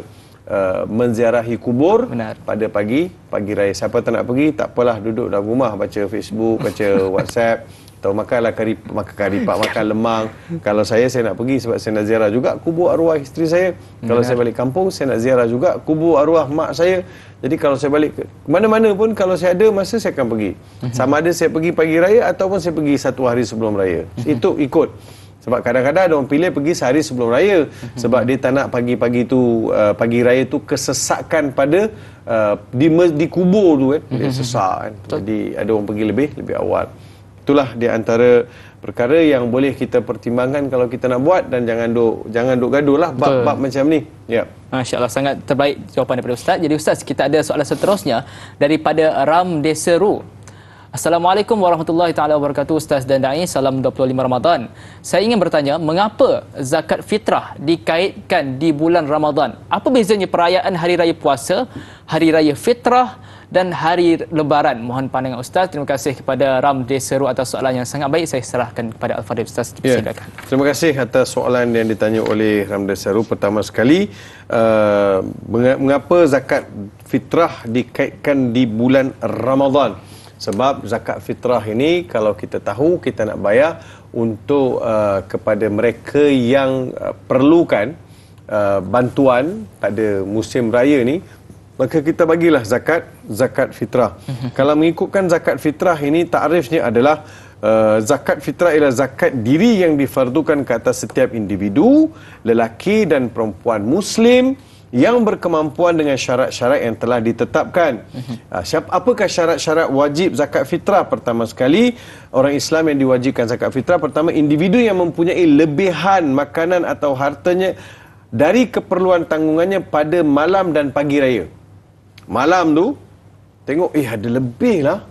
menziarahi kubur. Benar. Pada pagi raya. Siapa tak nak pergi, tak apalah, duduk dalam rumah baca Facebook, baca WhatsApp. Atau makan karipak, makan lemang. Kalau saya nak pergi sebab saya nak ziarah juga kubur arwah isteri saya. Kalau saya balik kampung, saya nak ziarah juga kubur arwah mak saya. Jadi kalau saya balik ke mana-mana pun, kalau saya ada masa, saya akan pergi. Sama ada saya pergi pagi raya ataupun saya pergi satu hari sebelum raya. Itu ikut. Sebab kadang-kadang ada orang pilih pergi sehari sebelum raya. Sebab dia tak nak pagi-pagi tu, pagi raya tu kesesakan pada di kubur tu kan. Dia sesak kan. Jadi ada orang pergi lebih awal. Itulah di antara perkara yang boleh kita pertimbangkan kalau kita nak buat, dan jangan duk gaduh lah bab-bab macam ni. Ya. Masya-Allah, sangat terbaik jawapan daripada Ustaz. Jadi Ustaz, kita ada soalan seterusnya daripada Ram Deseru. Assalamualaikum warahmatullahi taala wabarakatuh Ustaz dan Dai. Salam 25 Ramadan. Saya ingin bertanya, mengapa zakat fitrah dikaitkan di bulan Ramadan? Apa bezanya perayaan hari raya puasa, hari raya fitrah dan hari lebaran? Mohon pandangan Ustaz. Terima kasih kepada Ram Deseru atas soalan yang sangat baik. Saya serahkan kepada Al-Fadhil Ustaz. Silakan. Terima kasih atas soalan yang ditanya oleh Ram Deseru. Pertama sekali, mengapa zakat fitrah dikaitkan di bulan Ramadan? Sebab zakat fitrah ini kalau kita tahu kita nak bayar untuk kepada mereka yang perlukan bantuan pada musim raya ni, maka kita bagilah zakat fitrah. Kalau mengikutkan zakat fitrah ini, takrifnya adalah zakat fitrah ialah zakat diri yang difardukan ke atas setiap individu, lelaki dan perempuan muslim yang berkemampuan dengan syarat-syarat yang telah ditetapkan. Apakah syarat-syarat wajib zakat fitrah? Pertama sekali, orang Islam yang diwajibkan zakat fitrah, pertama, individu yang mempunyai lebihan makanan atau hartanya dari keperluan tanggungannya pada malam dan pagi raya. Malam tu tengok, ada lebih lah,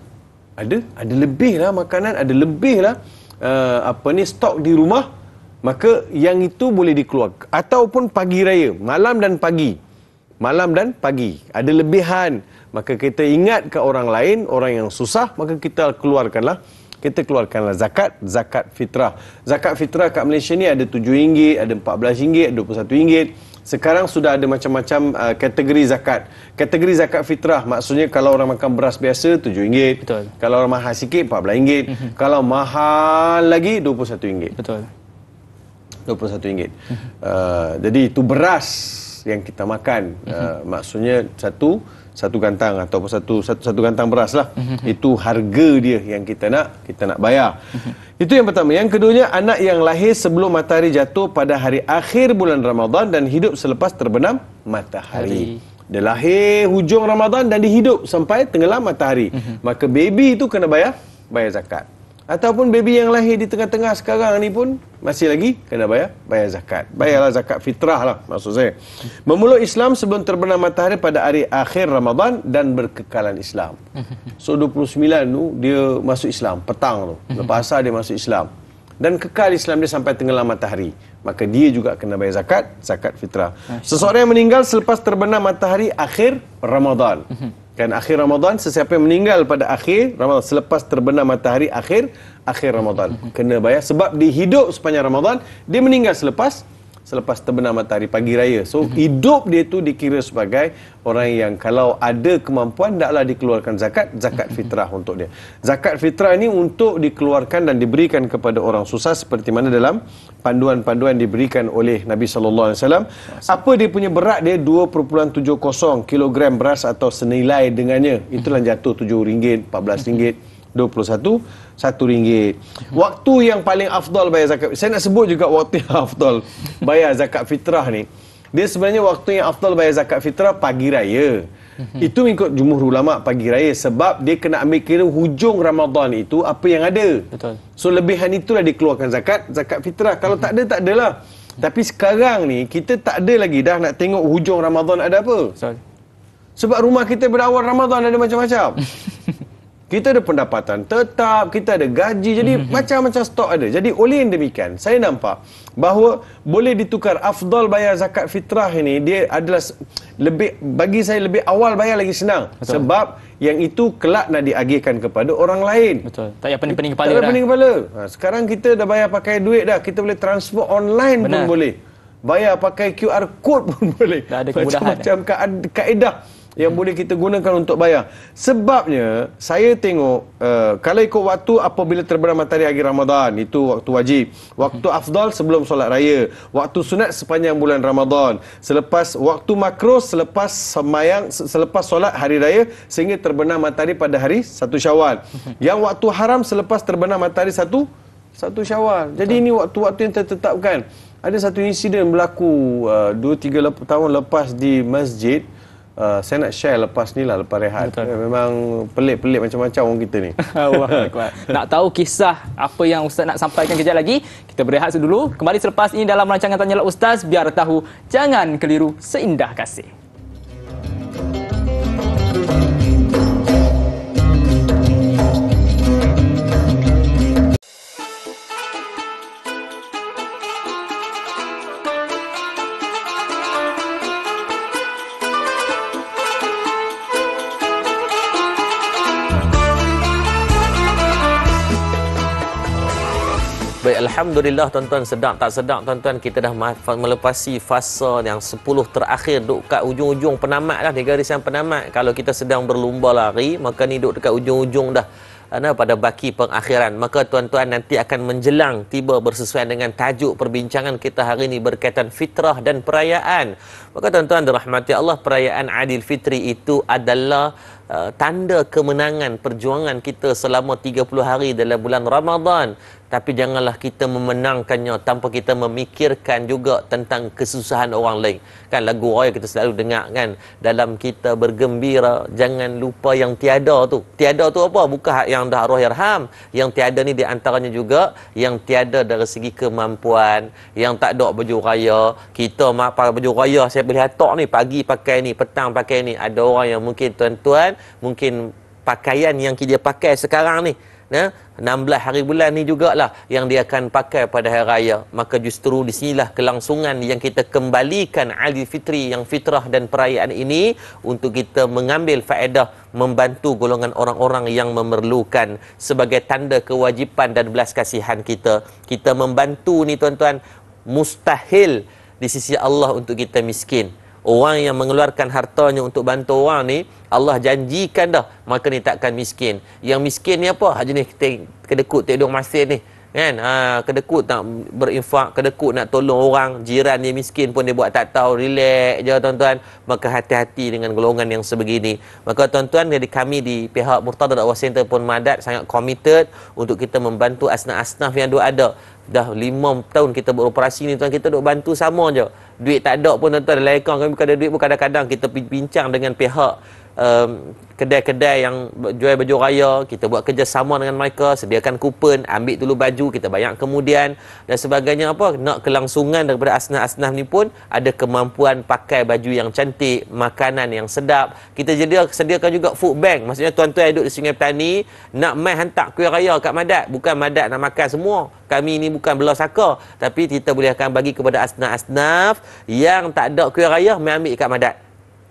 ada lebih lah makanan, ada lebih lah stok di rumah, maka yang itu boleh dikeluarkan. Ataupun pagi raya, malam dan pagi ada lebihan, maka kita ingat ke orang lain, orang yang susah, maka kita keluarkanlah zakat fitrah. Zakat fitrah kat Malaysia ni ada RM7, ada RM14, ada RM21. Sekarang sudah ada macam-macam kategori zakat. Kategori zakat fitrah maksudnya kalau orang makan beras biasa RM7. Betul. Kalau orang mahal sikit RM14. Kalau mahal lagi RM21. Betul. RM21. Jadi itu beras yang kita makan. Maksudnya satu gantang ataupun satu gantang beras lah. Itu harga dia yang kita nak bayar. Itu yang pertama. Yang keduanya, anak yang lahir sebelum matahari jatuh pada hari akhir bulan Ramadan dan hidup selepas terbenam matahari. Dia lahir hujung Ramadan dan dihidup sampai tenggelam matahari. Maka baby itu kena bayar zakat. Ataupun baby yang lahir di tengah-tengah sekarang ni pun masih lagi kena bayar zakat. Bayarlah zakat fitrah lah maksud saya. Memeluk Islam sebelum terbenam matahari pada hari akhir Ramadan dan berkekalan Islam. So 29 tu dia masuk Islam petang tu. Lepas asar dia masuk Islam. Dan kekal Islam dia sampai tenggelam matahari. Maka dia juga kena bayar zakat fitrah. Seseorang yang meninggal selepas terbenam matahari akhir Ramadan. Kan akhir Ramadan, sesiapa yang meninggal pada akhir Ramadan selepas terbenam matahari akhir Ramadan kena bayar sebab dia hidup sepanjang Ramadan, dia meninggal selepas terbenam matahari pagi raya. So hidup dia tu dikira sebagai orang yang kalau ada kemampuan taklah dikeluarkan zakat fitrah untuk dia. Zakat fitrah ini untuk dikeluarkan dan diberikan kepada orang susah seperti mana dalam panduan-panduan diberikan oleh Nabi sallallahu alaihi wasallam. Apa dia punya berat dia 2.70 kilogram beras atau senilai dengannya. Itulah jatuh RM7, RM14, RM21, RM1. Waktu yang paling afdal bayar zakat. Saya nak sebut juga waktu yang afdal bayar zakat fitrah ni. Dia sebenarnya waktu yang afdal bayar zakat fitrah pagi raya. Itu mengikut jumhur ulama pagi raya sebab dia kena ambil kira hujung Ramadan itu apa yang ada. Betul. So lebihan itulah dikeluarkan zakat fitrah. Kalau tak ada, tak adalah. Tapi sekarang ni kita tak ada lagi dah nak tengok hujung Ramadan ada apa. Betul. Sebab rumah kita berawal Ramadan ada macam-macam. Kita ada pendapatan tetap, kita ada gaji, jadi macam-macam stok ada. Jadi oleh yang demikian, saya nampak bahawa boleh ditukar afdal bayar zakat fitrah ini, dia adalah lebih, bagi saya lebih awal bayar lagi senang. Betul. Sebab yang itu kelak nak diagihkan kepada orang lain. Betul. Tak payah pening-pening kepala dah. Tak payah pening kepala. Sekarang kita dah bayar pakai duit dah, kita boleh transfer online. Benar. Pun boleh. Bayar pakai QR code pun boleh. Dah ada kemudahan. Macam-macam kaedah yang boleh kita gunakan untuk bayar. Sebabnya saya tengok kalau ikut waktu apabila terbenam matahari akhir Ramadan, itu waktu wajib. Waktu afdal sebelum solat raya. Waktu sunat sepanjang bulan Ramadan. Selepas waktu makruh selepas solat hari raya sehingga terbenam matahari pada hari 1 Syawal. Yang waktu haram selepas terbenam matahari 1 Syawal. Jadi ini waktu-waktu yang tertetapkan. Ada satu insiden berlaku 2-3 tahun lepas di masjid. Saya nak share lepas ni lah, lepas rehat. Memang pelik-pelik macam-macam orang kita ni. Nak tahu kisah apa yang Ustaz nak sampaikan kejap lagi? Kita berehat dulu. Kembali selepas ini dalam rancangan Tanyalah Ustaz. Biar tahu, jangan keliru seindah kasih. Baik, Alhamdulillah tuan-tuan, sedap tak sedap tuan-tuan, kita dah melepasi fasa yang 10 terakhir, duduk kat ujung-ujung penamat dah, di garisan penamat. Kalau kita sedang berlumba lari, maka ni duduk dekat ujung-ujung dah, pada baki pengakhiran. Maka tuan-tuan nanti akan menjelang tiba bersesuaian dengan tajuk perbincangan kita hari ini berkaitan fitrah dan perayaan. Maka tuan-tuan dirahmati Allah, perayaan Adil Fitri itu adalah tanda kemenangan perjuangan kita selama 30 hari dalam bulan Ramadan. Tapi janganlah kita memenangkannya tanpa kita memikirkan juga tentang kesusahan orang lain. Kan lagu raya kita selalu dengar kan, dalam kita bergembira jangan lupa yang tiada tu. Tiada tu apa? Bukan yang dah arwah yarham. Yang tiada ni di antaranya juga yang tiada dari segi kemampuan, yang tak ada baju raya. Kita pakai baju raya, saya boleh hatok ni, pagi pakai ni, petang pakai ni. Ada orang yang mungkin tuan-tuan, mungkin pakaian yang dia pakai sekarang ni, 16 hari bulan ni jugalah yang dia akan pakai pada hari raya. Maka justru di sinilah kelangsungan yang kita kembalikan Adil Fitri, yang fitrah dan perayaan ini, untuk kita mengambil faedah membantu golongan orang-orang yang memerlukan sebagai tanda kewajipan dan belas kasihan kita. Kita membantu ni tuan-tuan, mustahil di sisi Allah untuk kita miskin. Orang yang mengeluarkan hartanya untuk bantu orang ni, Allah janjikan dah, maka ni takkan miskin. Yang miskin ni apa? Jenis kedekut tidur masin ni, kan? Kedekut nak berinfak, kedekut nak tolong orang, jiran dia miskin pun dia buat tak tahu, relax je tuan-tuan. Maka hati-hati dengan golongan yang sebegini. Maka tuan-tuan, jadi kami di pihak Murtada Dakwah Center Pun Madat sangat committed untuk kita membantu asnaf-asnaf yang ada. Dah 5 tahun kita beroperasi ni tuan, kita duk bantu sama je. Duit tak ada pun tuan-tuan, dalam akaun kami bukan ada duit pun, kadang-kadang kita bincang dengan pihak kedai-kedai yang jual baju raya, kita buat kerjasama dengan mereka, sediakan kupon, ambil dulu baju, kita bayar kemudian dan sebagainya. Apa nak kelangsungan daripada asnaf-asnaf ni pun ada kemampuan pakai baju yang cantik, makanan yang sedap. Kita sediakan juga food bank, maksudnya tuan-tuan yang duduk di Sungai Petani nak mai hantar kuih raya kat Madat, bukan Madat nak makan semua. Kami ni bukan belah saka, tapi kita boleh akan bagi kepada asnaf-asnaf yang tak ada kuih raya, mai ambil kat Madat.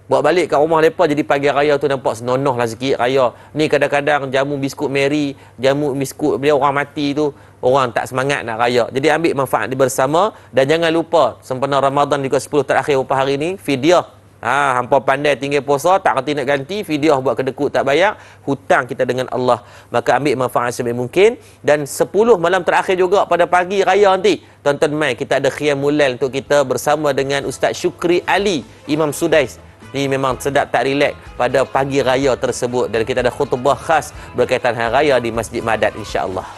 Bawa balik kat rumah mereka, jadi pagi raya tu nampak senonoh lah sikit raya. Ni kadang-kadang jamu biskut Mary, jamu biskut dia orang mati tu, orang tak semangat nak raya. Jadi ambil manfaat di bersama dan jangan lupa sempena Ramadan juga 10 terakhir beberapa hari ni, fidyah. Hampa pandai tinggal puasa, tak kerti nak ganti, fidyah buat kedekut tak bayar, hutang kita dengan Allah. Maka ambil manfaat sebaik mungkin. Dan 10 malam terakhir juga pada pagi raya nanti, tuan-tuan mai kita ada Qiyamul Lail untuk kita bersama dengan Ustaz Syukri Ali, Imam Sudais. Ni memang sedap tak relax pada pagi raya tersebut. Dan kita ada khutbah khas berkaitan Hari Raya di Masjid Madat, insya-Allah.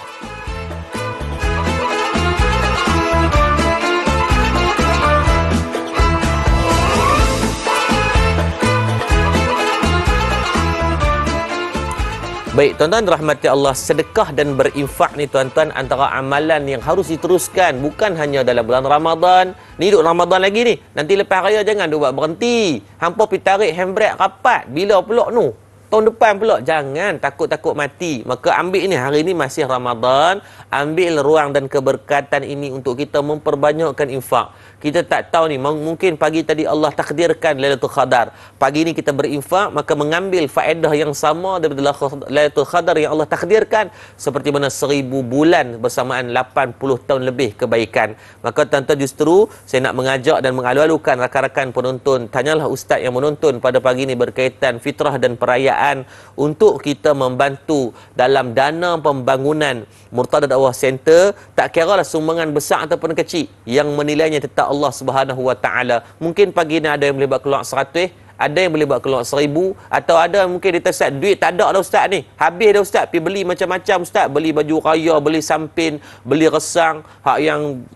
Baik, tuan-tuan rahmati Allah, sedekah dan berinfak ni tuan-tuan antara amalan yang harus diteruskan, bukan hanya dalam bulan Ramadan. Ni duduk Ramadan lagi ni. Nanti lepas raya jangan duk buat berhenti. Hampa pergi tarik handbrake rapat. Bila pula nu? Tahun depan pula. Jangan takut-takut mati. Maka ambil ni, hari ni masih Ramadan. Ambil ruang dan keberkatan ini untuk kita memperbanyakkan infak. Kita tak tahu ni, mungkin pagi tadi Allah takdirkan Lailatul Qadar. Pagi ni kita berinfak, maka mengambil faedah yang sama daripada Lailatul Qadar yang Allah takdirkan, seperti mana 1000 bulan bersamaan 80 tahun lebih kebaikan. Maka tuan-tuan, justru saya nak mengajak dan mengalu-alukan rakan-rakan penonton, tanyalah ustaz yang menonton pada pagi ni berkaitan fitrah dan perayaan untuk kita membantu dalam dana pembangunan Murtada Dakwah Center. Tak kira lah sumbangan besar ataupun kecil, yang menilainya tetap Allah Subhanahu Wa Taala. Mungkin pagi ni ada yang boleh buat keluar 100, ada yang boleh buat keluar 1000, atau ada mungkin dia tersak duit tak ada dah ustaz ni, habis dah ustaz, pergi beli macam-macam ustaz, beli baju raya, beli sampin, beli resang, hak yang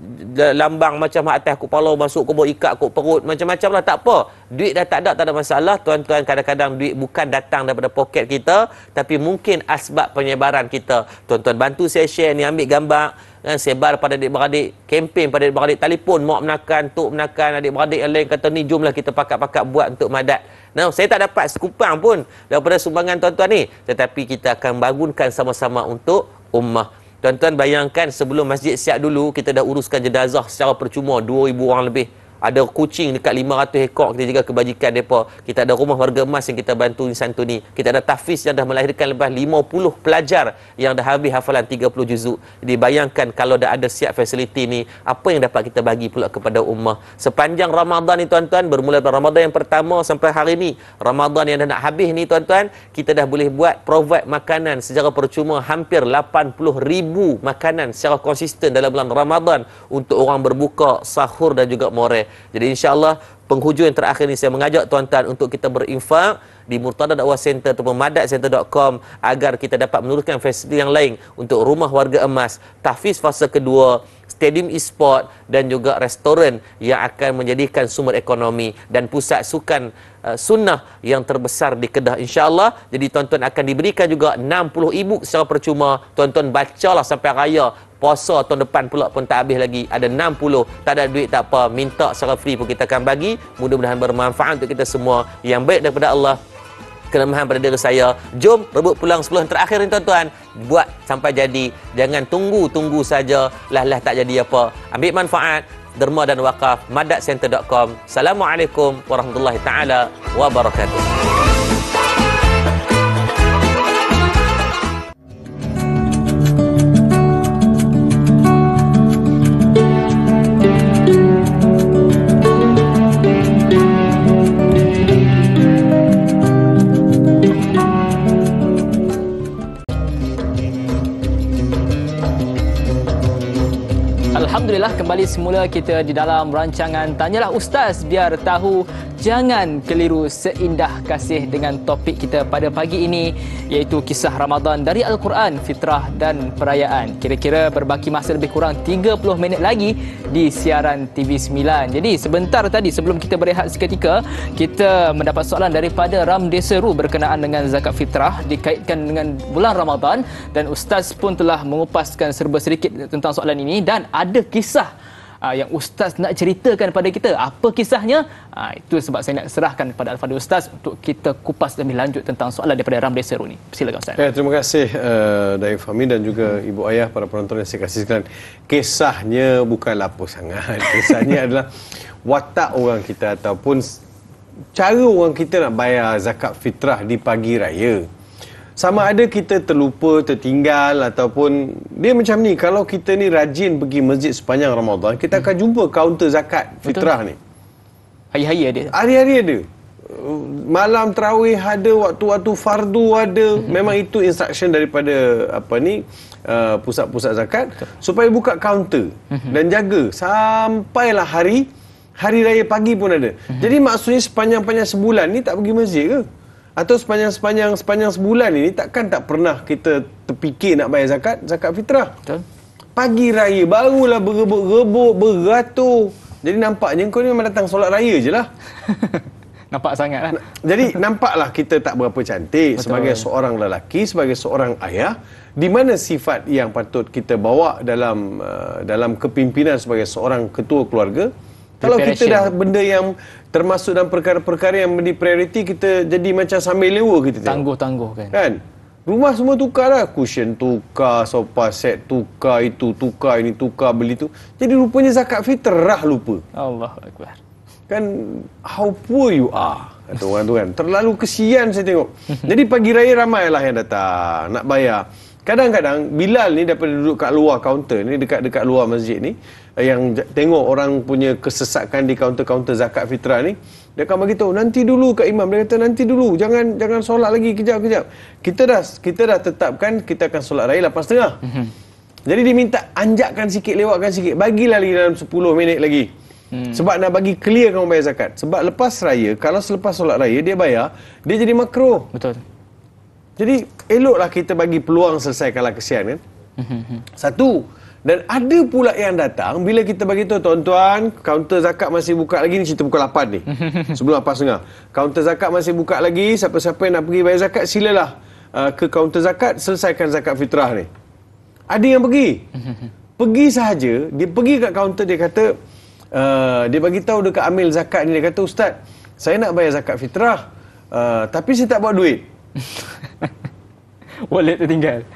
lambang macam hak atas kepala masuk kubur ikat kok perut, macam-macam lah. Tak apa, duit dah tak ada masalah tuan-tuan. Kadang-kadang duit bukan datang daripada poket kita, tapi mungkin asbab penyebaran kita. Tuan-tuan bantu saya share ni, ambil gambar, sebar pada adik-beradik, kempen pada adik-beradik, telefon mak menakan, tok menakan, adik-beradik yang lain kata ni jomlah kita pakat-pakat buat untuk Madat. Nah, saya tak dapat sekupang pun daripada sumbangan tuan-tuan ni, tetapi kita akan bangunkan sama-sama untuk ummah. Tuan-tuan bayangkan, sebelum masjid siap dulu, kita dah uruskan jenazah secara percuma 2000 orang lebih. Ada kucing dekat 500 ekor kita jaga kebajikan mereka. Kita ada rumah warga emas yang kita bantu santuni. Kita ada tahfiz yang dah melahirkan lebih 50 pelajar yang dah habis hafalan 30 juzuk. Jadi bayangkan kalau dah ada siap fasiliti ni, apa yang dapat kita bagi pula kepada ummah. Sepanjang Ramadan ni tuan-tuan, bermula dari Ramadan yang pertama sampai hari ni, Ramadan yang dah nak habis ni tuan-tuan, kita dah boleh buat provide makanan secara percuma hampir 80,000 makanan secara konsisten dalam bulan Ramadan untuk orang berbuka, sahur dan juga moreh. Jadi insya-Allah penghujung yang terakhir ni saya mengajak tuan-tuan untuk kita berinfak di Murtada Dakwah Center ataupun madatcenter.com agar kita dapat meneruskan fasiliti yang lain untuk rumah warga emas, tahfiz fasa kedua, stadium e-sport dan juga restoran yang akan menjadikan sumber ekonomi dan pusat sukan sunnah yang terbesar di Kedah, insya-Allah. Jadi tuan-tuan akan diberikan juga 60 e-book secara percuma. Tuan-tuan bacalah sampai raya. Puasa tahun depan pula pun tak habis lagi. Ada 60. Tak ada duit tak apa, minta secara free pun kita akan bagi. Mudah-mudahan bermanfaat untuk kita semua. Yang baik daripada Allah, kelemahan pada diri saya. Jom rebut pulang 10 yang terakhir ni tuan-tuan. Buat sampai jadi. Jangan tunggu saja. Lah tak jadi apa. Ambil manfaat. Derma dan Wakaf, madatcenter.com. Assalamualaikum warahmatullahi taala wabarakatuh. Alhamdulillah, kembali kembali semula kita di dalam rancangan Tanyalah Ustaz biar tahu jangan keliru seindah kasih dengan topik kita pada pagi ini iaitu kisah Ramadan dari Al-Quran, fitrah dan perayaan. Kira-kira berbaki masa lebih kurang 30 minit lagi di siaran TV9. Jadi sebentar tadi sebelum kita berehat seketika, kita mendapat soalan daripada Ramde Seru berkenaan dengan zakat fitrah dikaitkan dengan bulan Ramadan, dan Ustaz pun telah mengupaskan serba sedikit tentang soalan ini, dan ada kisah yang Ustaz nak ceritakan pada kita. Apa kisahnya? Itu sebab saya nak serahkan kepada Al-Fadhil Ustaz untuk kita kupas lebih lanjut tentang soalan daripada Ramde Seru ni. Silakan Ustaz. Terima kasih Daif Fahmi dan juga ibu ayah, para penonton yang saya kasih sekalian. Kisahnya bukanlah apa sangat. Kisahnya adalah watak orang kita ataupun cara orang kita nak bayar zakat fitrah di pagi raya. Sama ada kita terlupa, tertinggal ataupun dia macam ni. Kalau kita ni rajin pergi masjid sepanjang Ramadan, kita akan jumpa kaunter zakat fitrah ni. Hari-hari ada. Hari-hari ada. Malam tarawih ada, waktu-waktu fardu ada. Memang itu instruction daripada pusat-pusat zakat supaya buka kaunter dan jaga sampailah hari raya pagi pun ada. Jadi maksudnya sepanjang-panjang sebulan ni tak pergi masjid ke? Atau sepanjang sebulan ini takkan tak pernah kita terfikir nak bayar zakat fitrah. Betul. Pagi raya barulah berebut-rebut, beratur. Jadi nampaknya kau ni memang datang solat raya je lah. Nampak sangat lah. Jadi nampaklah kita tak berapa cantik. Betul. Sebagai seorang lelaki, sebagai seorang ayah, di mana sifat yang patut kita bawa dalam kepimpinan sebagai seorang ketua keluarga. Kalau kita dah benda yang termasuk dalam perkara-perkara yang menjadi prioriti, kita jadi macam sambil lewa kita tengok. Tangguh Kan? Rumah semua tukar lah. Cushion tukar, sofa set tukar, itu tukar, ini tukar, beli tu. Jadi rupanya zakat fitrah lupa. Allahu Akbar. Kan, how poor you are, kata orang tu kan. Terlalu kesian saya tengok. Jadi pagi raya ramailah yang datang nak bayar. Kadang-kadang Bilal ni daripada duduk kat luar kaunter ni, dekat luar masjid ni, yang tengok orang punya kesesakan di kaunter-kaunter zakat fitrah ni, dia akan bagi tahu, nanti dulu Kak Imam. Dia kata nanti dulu, jangan solat lagi, kejap. Kita dah tetapkan kita akan solat raya 8.30. Jadi dia minta anjakkan sikit, lewatkan sikit, bagilah lagi dalam 10 minit lagi. Sebab nak bagi clear kamu bayar zakat. Sebab lepas raya, kalau selepas solat raya dia bayar, dia jadi makruh. Betul. Jadi eloklah kita bagi peluang selesaikanlah kesian kan. Satu. Dan ada pula yang datang bila kita bagi tahu, tuan-tuan, kaunter zakat masih buka lagi, ni cerita pukul 8 ni. Sebelum 8.30. Kaunter zakat masih buka lagi, siapa-siapa yang nak pergi bayar zakat silalah ke kaunter zakat, selesaikan zakat fitrah ni. Ada yang pergi. Pergi sahaja, dia pergi kat kaunter, dia kata dia bagi tahu dekat amil zakat ni, dia kata, Ustaz, saya nak bayar zakat fitrah, tapi saya tak bawa duit. Wallet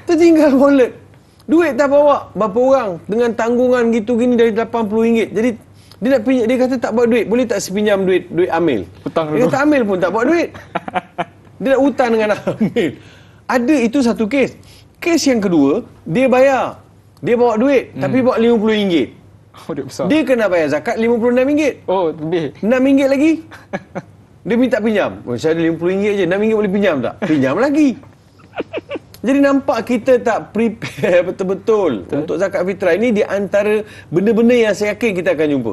Tertinggal wallet. Duit tak bawa. Berapa orang dengan tanggungan gitu gini dari RM80. Jadi dia nak pinjam, dia kata tak bawa duit. Boleh tak saya pinjam duit amil? Hutang dulu. Dia kata amil pun tak bawa duit. Dia nak hutang dengan amil. Ada, itu satu kes. Kes yang kedua, dia bayar. Dia bawa duit tapi bawa RM50. Oh, dia besar. Dia kena bayar zakat RM56. Oh, lebih. RM6 lagi. Dia minta pinjam. Oh, saya ada RM50 je. RM6 boleh pinjam tak? Pinjam lagi. Jadi nampak kita tak prepare betul-betul untuk zakat fitrah. Ini di antara benda-benda yang saya yakin kita akan jumpa.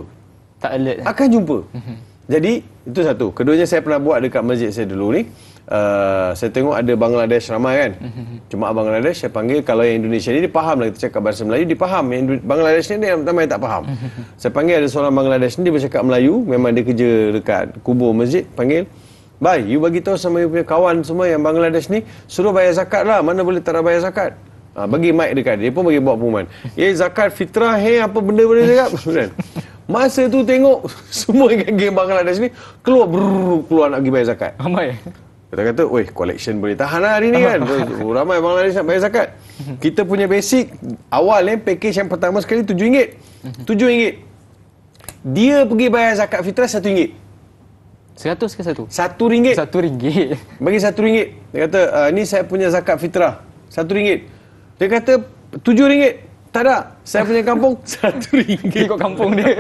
Tak alert. Akan jumpa. Jadi, itu satu. Keduanya saya pernah buat dekat masjid saya dulu ni. Saya tengok ada Bangladesh ramai kan. Jemaah Bangladesh, saya panggil. Kalau yang Indonesia ni dia faham lah, kita cakap bahasa Melayu, dia faham. Yang Bangladesh ni dia ramai tak faham. Saya panggil ada seorang Bangladesh ni, dia bercakap Melayu. Memang dia kerja dekat kubur masjid. Panggil, bye, you bagi tahu sama you punya kawan semua yang Bangladesh ni, suruh bayar zakat lah. Mana boleh tak bayar zakat? Bagi mic dekat dia pun bagi buat pengumuman. Zakat fitrah, apa benda-benda cakap. Masa tu tengok semua geng Bangladesh ni keluar nak pergi bayar zakat. Ramai. Kita kata, weh, collection boleh tahan lah hari ni kan. Ramai Bangladesh nak bayar zakat. Kita punya basic awal ni, package yang pertama sekali RM7. RM7. Dia pergi bayar zakat fitrah RM1. 100 ke satu? RM1. RM1. Bagi RM1. Dia kata, ni saya punya zakat fitrah. RM1. Dia kata, RM7. Tak ada. Saya punya kampung, RM1. Ikut kampung dia.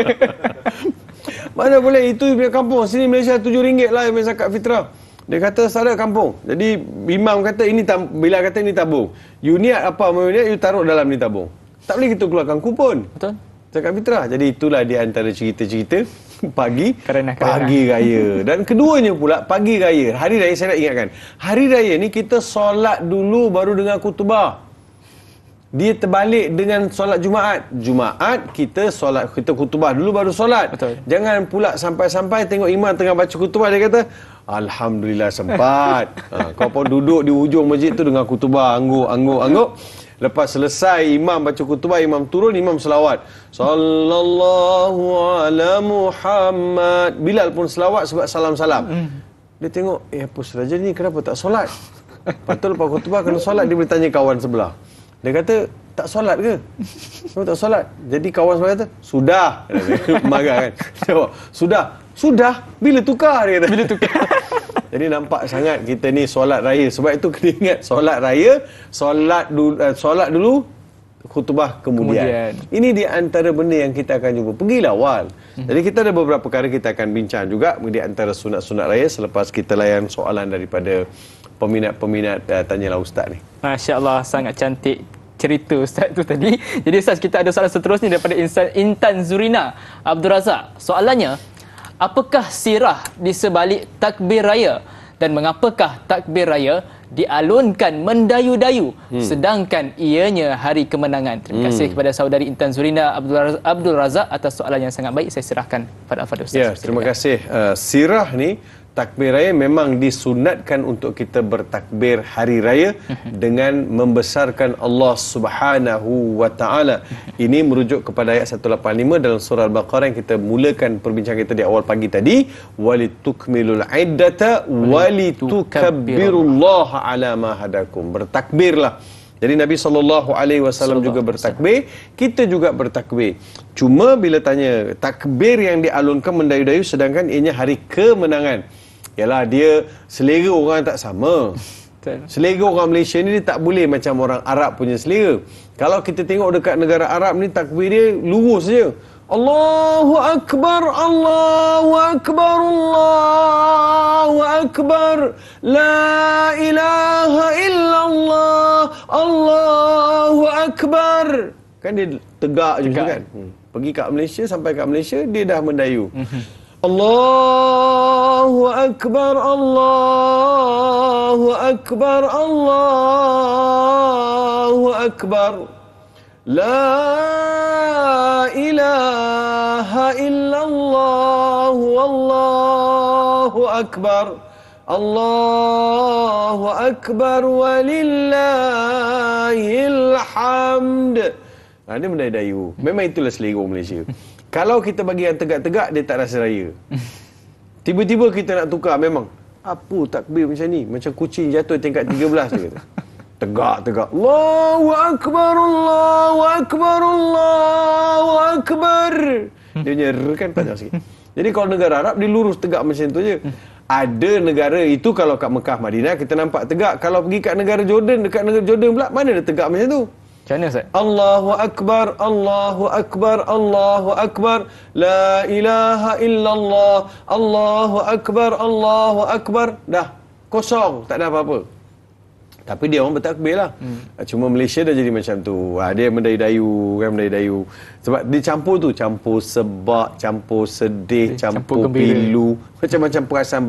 Mana boleh, itu punya kampung. Sini Malaysia RM7 lah yang punya zakat fitrah. Dia kata, salah kampung. Jadi, imam kata, bila kata ini tabung. You niat apa, you taruh dalam ni tabung. Tak boleh kita keluarkan kupon. Betul. Zakat fitrah. Jadi itulah di antara cerita-cerita pagi Kerana. raya. Dan keduanya pula pagi raya. Hari raya saya nak ingatkan. Hari raya ni kita solat dulu baru dengar khutbah. Dia terbalik dengan solat Jumaat. Jumaat kita solat, kita khutbah dulu baru solat. Betul. Jangan pula sampai-sampai tengok imam tengah baca khutbah dia kata, Alhamdulillah sempat. Kau pun duduk di ujung masjid tu dengar khutbah, angguk. Lepas selesai imam baca khutbah, imam turun, imam selawat. Sallallahu ala Muhammad. Bilal pun selawat sebab salam-salam. Dia tengok, apa Suraja ni kenapa tak solat? Patut lepas khutbah kena solat. Dia boleh tanya kawan sebelah. Dia kata, tak solat ke? Kenapa tak solat? Jadi kawan sebelah kata, sudah. Marah kan? Jawab, sudah. Bila tukar? Dia kata. Bila tukar? Jadi nampak sangat kita ni solat raya. Sebab itu kena ingat, solat raya, solat dulu, khutbah kemudian. Ini di antara benda yang kita akan jumpa. Pergilah awal. Jadi kita ada beberapa perkara kita akan bincang juga di antara sunat-sunat raya selepas kita layan soalan daripada peminat-peminat Tanyalah Ustaz ni. Masya Allah, sangat cantik cerita Ustaz tu tadi. Jadi Ustaz, kita ada soalan seterusnya daripada Intan Zurina Abdul Razak. Soalannya, apakah sirah di sebalik takbir raya dan mengapakah takbir raya dialunkan mendayu-dayu sedangkan ianya hari kemenangan? Terima kasih kepada saudari Intan Zurina Abdul Razak atas soalan yang sangat baik. Saya serahkan pada Al-Fadhil Ustaz. Ya, terima kasih. Sirah ni, takbir raya memang disunatkan untuk kita bertakbir hari raya dengan membesarkan Allah Subhanahu wa taala. Ini merujuk kepada ayat 185 dalam surah Al-Baqarah yang kita mulakan perbincangan kita di awal pagi tadi, walitukmilul iddata walitukabbirullaha ala ma hadakum. Bertakbirlah. Jadi Nabi SAW juga bertakbir, kita juga bertakbir. Cuma bila tanya takbir yang dialunkan mendayu-dayu sedangkan ianya hari kemenangan, ialah dia selera orang tak sama. Selera orang Malaysia ni dia tak boleh macam orang Arab punya selera. Kalau kita tengok dekat negara Arab ni, takbir dia lurus je. Allahu Akbar, Allahu Akbar, Allahu Akbar, La ilaha illallah, Allahu Akbar. Kan dia tegak je kan. Pergi kat Malaysia, sampai kat Malaysia, dia dah mendayu. Allahu Akbar, Allahu Akbar, Allahu Akbar, La ilaha illallah, Wallahu Akbar, Allahu Akbar, walillahil hamd. Dia mendayu-dayu. Memang itulah selera Malaysia. Kalau kita bagi yang tegak-tegak, dia tak rasa raya. Tiba-tiba kita nak tukar, memang apa takbir macam ni? Macam kucing jatuh tingkat 13 dia kata. Tegak-tegak. Allahu Akbar, Allahu Akbar, Allahu Akbar. Dia punya kan panjang sikit. Jadi kalau negara Arab, dia lurus tegak macam tu je. Ada negara itu kalau kat Mekah, Madinah, kita nampak tegak. Kalau pergi kat negara Jordan, dekat negara Jordan pula, mana dia tegak macam tu? Macam mana Ustaz? Allahu Akbar, Allahu Akbar, Allahu Akbar, La ilaha illallah, Allahu Akbar, Allahu Akbar. Dah, kosong, tak ada apa-apa. Tapi dia orang bertakbir lah. Cuma Malaysia dah jadi macam tu. Dia mendayu-dayu, kan, mendayu-dayu. Sebab dia campur tu, campur sebab, campur sedih, campur pilu. Macam-macam perasaan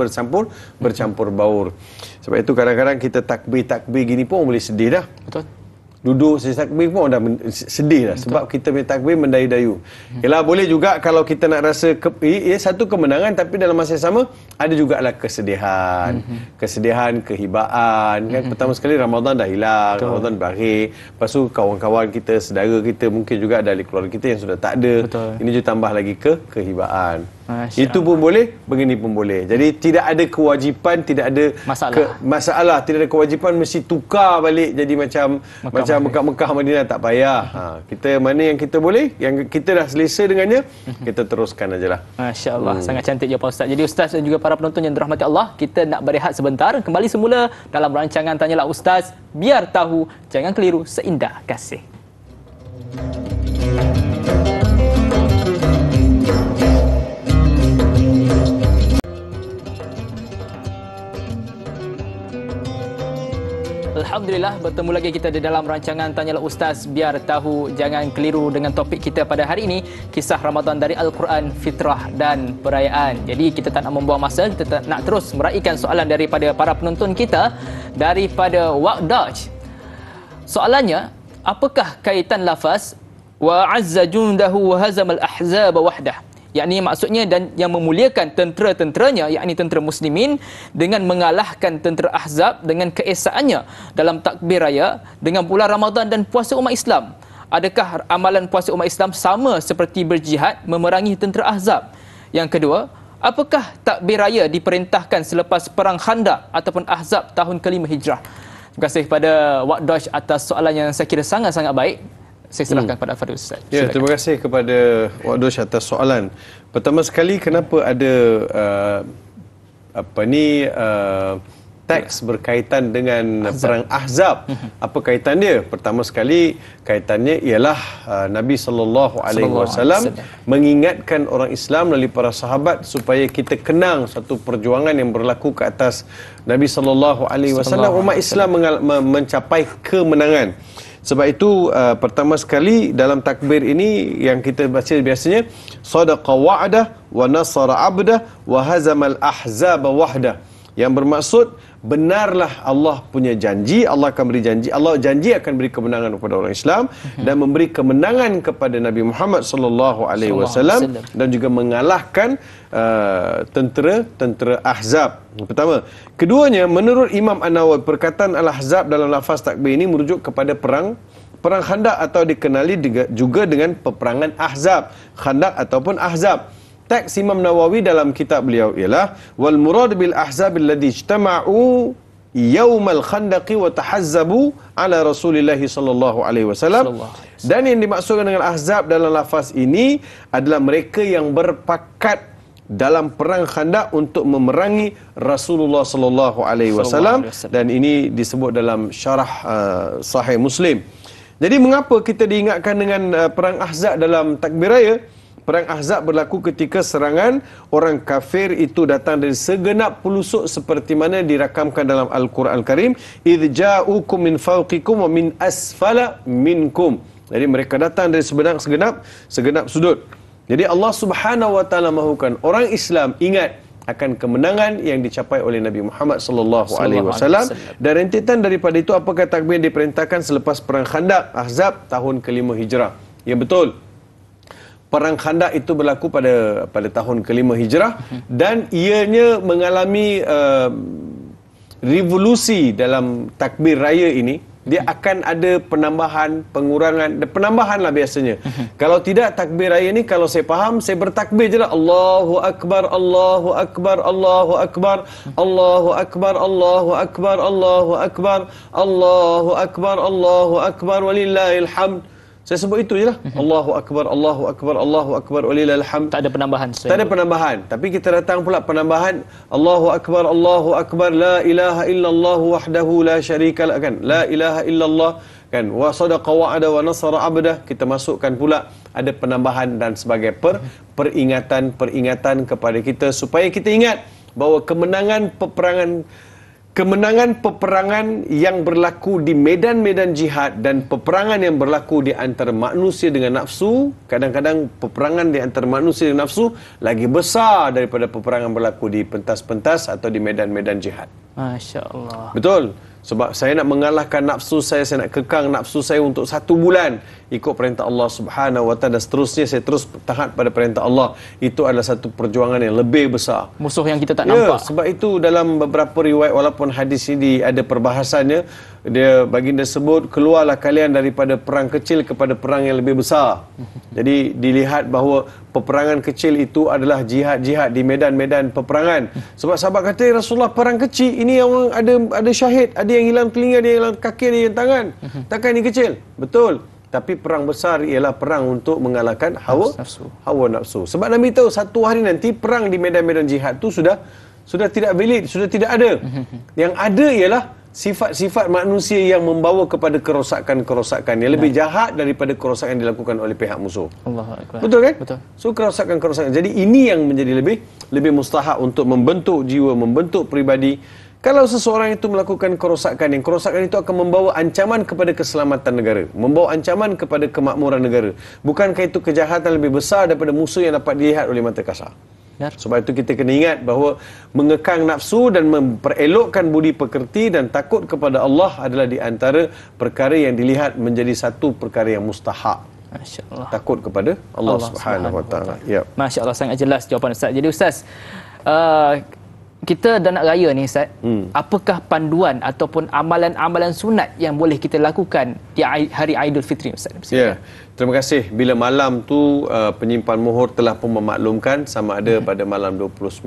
bercampur baur. Sebab itu kadang-kadang kita takbir-takbir gini pun boleh sedih dah. Betul. Duduk sesi takbir pun dah sedih dah. Sebab kita punya takbir mendayu-dayu. Yalah, boleh juga kalau kita nak rasa satu kemenangan, tapi dalam masa yang sama ada jugalah kesedihan. Kesedihan, kehibaan. Kan? Pertama sekali Ramadan dah hilang. Betul. Ramadan berakhir. Lepas tu kawan-kawan kita, saudara kita, mungkin juga ada ahli keluarga kita yang sudah tak ada. Betul. Ini juga tambah lagi kehibaan. Masya Itu pun boleh, begini pun boleh. Jadi tidak ada kewajipan, tidak ada masalah, tidak ada kewajipan mesti tukar balik jadi macam Mekah Madinah, tak payah. Kita mana yang kita boleh, yang kita dah selesa dengannya, kita teruskan ajalah. Masya-Allah, sangat cantik jawapan Ustaz. Jadi Ustaz dan juga para penonton yang dirahmati Allah, kita nak berehat sebentar, kembali semula dalam rancangan Tanyalah Ustaz, biar tahu, jangan keliru, seindah kasih. Alhamdulillah, bertemu lagi kita di dalam rancangan Tanyalah Ustaz, biar tahu jangan keliru dengan topik kita pada hari ini, kisah Ramadan dari Al-Quran, fitrah dan perayaan. Jadi kita tak nak membuang masa, kita nak terus meraihkan soalan daripada para penonton kita daripada Waqdaj. Soalannya, apakah kaitan lafaz wa azza jundahu wa hazamal ahzab wahdah? Yakni maksudnya dan yang memuliakan tentera-tenteranya, yakni tentera muslimin, dengan mengalahkan tentera Ahzab dengan keesaannya dalam takbir raya dengan bulan Ramadan dan puasa umat Islam. Adakah amalan puasa umat Islam sama seperti berjihad memerangi tentera Ahzab? Yang kedua, apakah takbir raya diperintahkan selepas perang Khandaq ataupun Ahzab tahun ke-5 Hijrah? Terima kasih kepada Waqdaj atas soalan yang saya kira sangat-sangat baik. Saya serahkan kepada Fadil Ustaz. Ya, terima kasih kepada Waqdaj atas soalan. Pertama sekali, kenapa ada teks berkaitan dengan perang Ahzab? Apa kaitan dia? Pertama sekali, kaitannya ialah Nabi SAW mengingatkan orang Islam melalui para sahabat supaya kita kenang satu perjuangan yang berlaku ke atas Nabi SAW. Umat Islam mencapai kemenangan. Sebab itu pertama sekali dalam takbir ini yang kita baca biasanya sadaqa wa'dah wa nasara 'abdah wa hazamal ahzaba wahdah. Yang bermaksud benarlah Allah punya janji, Allah akan beri janji, Allah janji akan beri kemenangan kepada orang Islam dan memberi kemenangan kepada Nabi Muhammad sallallahu alaihi wasallam dan juga mengalahkan tentera Ahzab. Pertama, keduanya menurut Imam An-Nawawi perkataan Al-Ahzab dalam lafaz takbir ini merujuk kepada perang Khandaq atau dikenali juga dengan peperangan Ahzab, Khandaq ataupun Ahzab. Teks Imam Nawawi dalam kitab beliau ialah wal murad bil ahzab alladhi ijtama'u yaumal khandaqi wa tahazzabu ala Rasulillah sallallahu alaihi wasallam. Dan yang dimaksudkan dengan ahzab dalam lafaz ini adalah mereka yang berpakat dalam perang Khandaq untuk memerangi Rasulullah sallallahu alaihi wasallam, dan ini disebut dalam syarah Sahih Muslim. Jadi mengapa kita diingatkan dengan perang Ahzab dalam takbir raya? Perang Ahzab berlaku ketika serangan orang kafir itu datang dari segenap pelusuk seperti mana dirakamkan dalam Al-Quran Al-Karim, idh ja'ukum min fawqikum wa min asfala minkum. Jadi mereka datang dari segenap sudut. Jadi Allah Subhanahu wa taala mahukan orang Islam ingat akan kemenangan yang dicapai oleh Nabi Muhammad sallallahu alaihi wasallam. Dan rentetan daripada itu, apakah takbir diperintahkan selepas perang Khandaq Ahzab tahun ke-5 Hijrah? Ya, betul. Perang Khandaq itu berlaku pada tahun ke-5 Hijrah dan ianya mengalami revolusi dalam takbir raya ini. Dia akan ada penambahan, penambahan lah biasanya. Kalau tidak, takbir raya ni kalau saya faham, saya bertakbir je lah. Allahu Akbar, Allahu Akbar, Allahu Akbar, Allahu Akbar, Allahu Akbar, Allahu Akbar, Allahu Akbar, Allahu Akbar, walillahil hamd. Saya sebut itu je lah. Allahu Akbar, Allahu Akbar, Allahu Akbar, walillahil hamd. Tak ada penambahan. Tak ada penambahan. Tapi kita datang pula penambahan Allahu Akbar, Allahu Akbar, la ilaha illallah wahdahu la syarika lah, kan? La ilaha illallah, kan? Wa sadaqa wa'ada wa nasara 'abdah. Kita masukkan pula ada penambahan dan sebagai peringatan kepada kita supaya kita ingat bahawa kemenangan peperangan yang berlaku di medan-medan jihad dan peperangan yang berlaku di antara manusia dengan nafsu, kadang-kadang peperangan di antara manusia dengan nafsu lagi besar daripada peperangan berlaku di pentas-pentas atau di medan-medan jihad. Masya Allah. Betul. Sebab saya nak mengalahkan nafsu saya nak kekang nafsu saya untuk 1 bulan ikut perintah Allah Subhanahu wa taala, dan seterusnya saya terus taat pada perintah Allah. Itu adalah satu perjuangan yang lebih besar. Musuh yang kita tak nampak. Sebab itu dalam beberapa riwayat, walaupun hadis ini ada perbahasannya, dia baginda sebut keluarlah kalian daripada perang kecil kepada perang yang lebih besar. Jadi dilihat bahawa peperangan kecil itu adalah jihad-jihad di medan-medan peperangan. Sebab sahabat kata, Rasulullah, perang kecil ini yang ada syahid, ada yang hilang telinga, ada yang hilang kaki, ada yang tangan. Takkan ini kecil? Betul. Tapi perang besar ialah perang untuk mengalahkan hawa nafsu. Sebab Nabi tahu satu hari nanti perang di medan-medan jihad itu sudah tidak valid, sudah tidak ada. Yang ada ialah sifat-sifat manusia yang membawa kepada kerosakan-kerosakan yang lebih jahat daripada kerosakan yang dilakukan oleh pihak musuh. Betul kan? Betul. So kerosakan-kerosakan. Jadi ini yang menjadi lebih mustahak untuk membentuk jiwa, membentuk pribadi Kalau seseorang itu melakukan kerosakan, yang kerosakan itu akan membawa ancaman kepada keselamatan negara, membawa ancaman kepada kemakmuran negara. Bukankah itu kejahatan lebih besar daripada musuh yang dapat dilihat oleh mata kasar? Sebab itu kita kena ingat bahawa mengekang nafsu dan memperelokkan budi pekerti dan takut kepada Allah adalah di antara perkara yang dilihat menjadi satu perkara yang mustahak. Masya Allah. Takut kepada Allah Subhanahu Wa Taala. Ya. Masya Allah, sangat jelas jawapan Ustaz. Jadi Ustaz, kita dah nak raya ni Ustaz, apakah panduan ataupun amalan-amalan sunat yang boleh kita lakukan di hari Aidilfitri Ustaz? Ya, terima kasih. Bila malam tu penyimpan mohor telah pun memaklumkan sama ada pada malam 29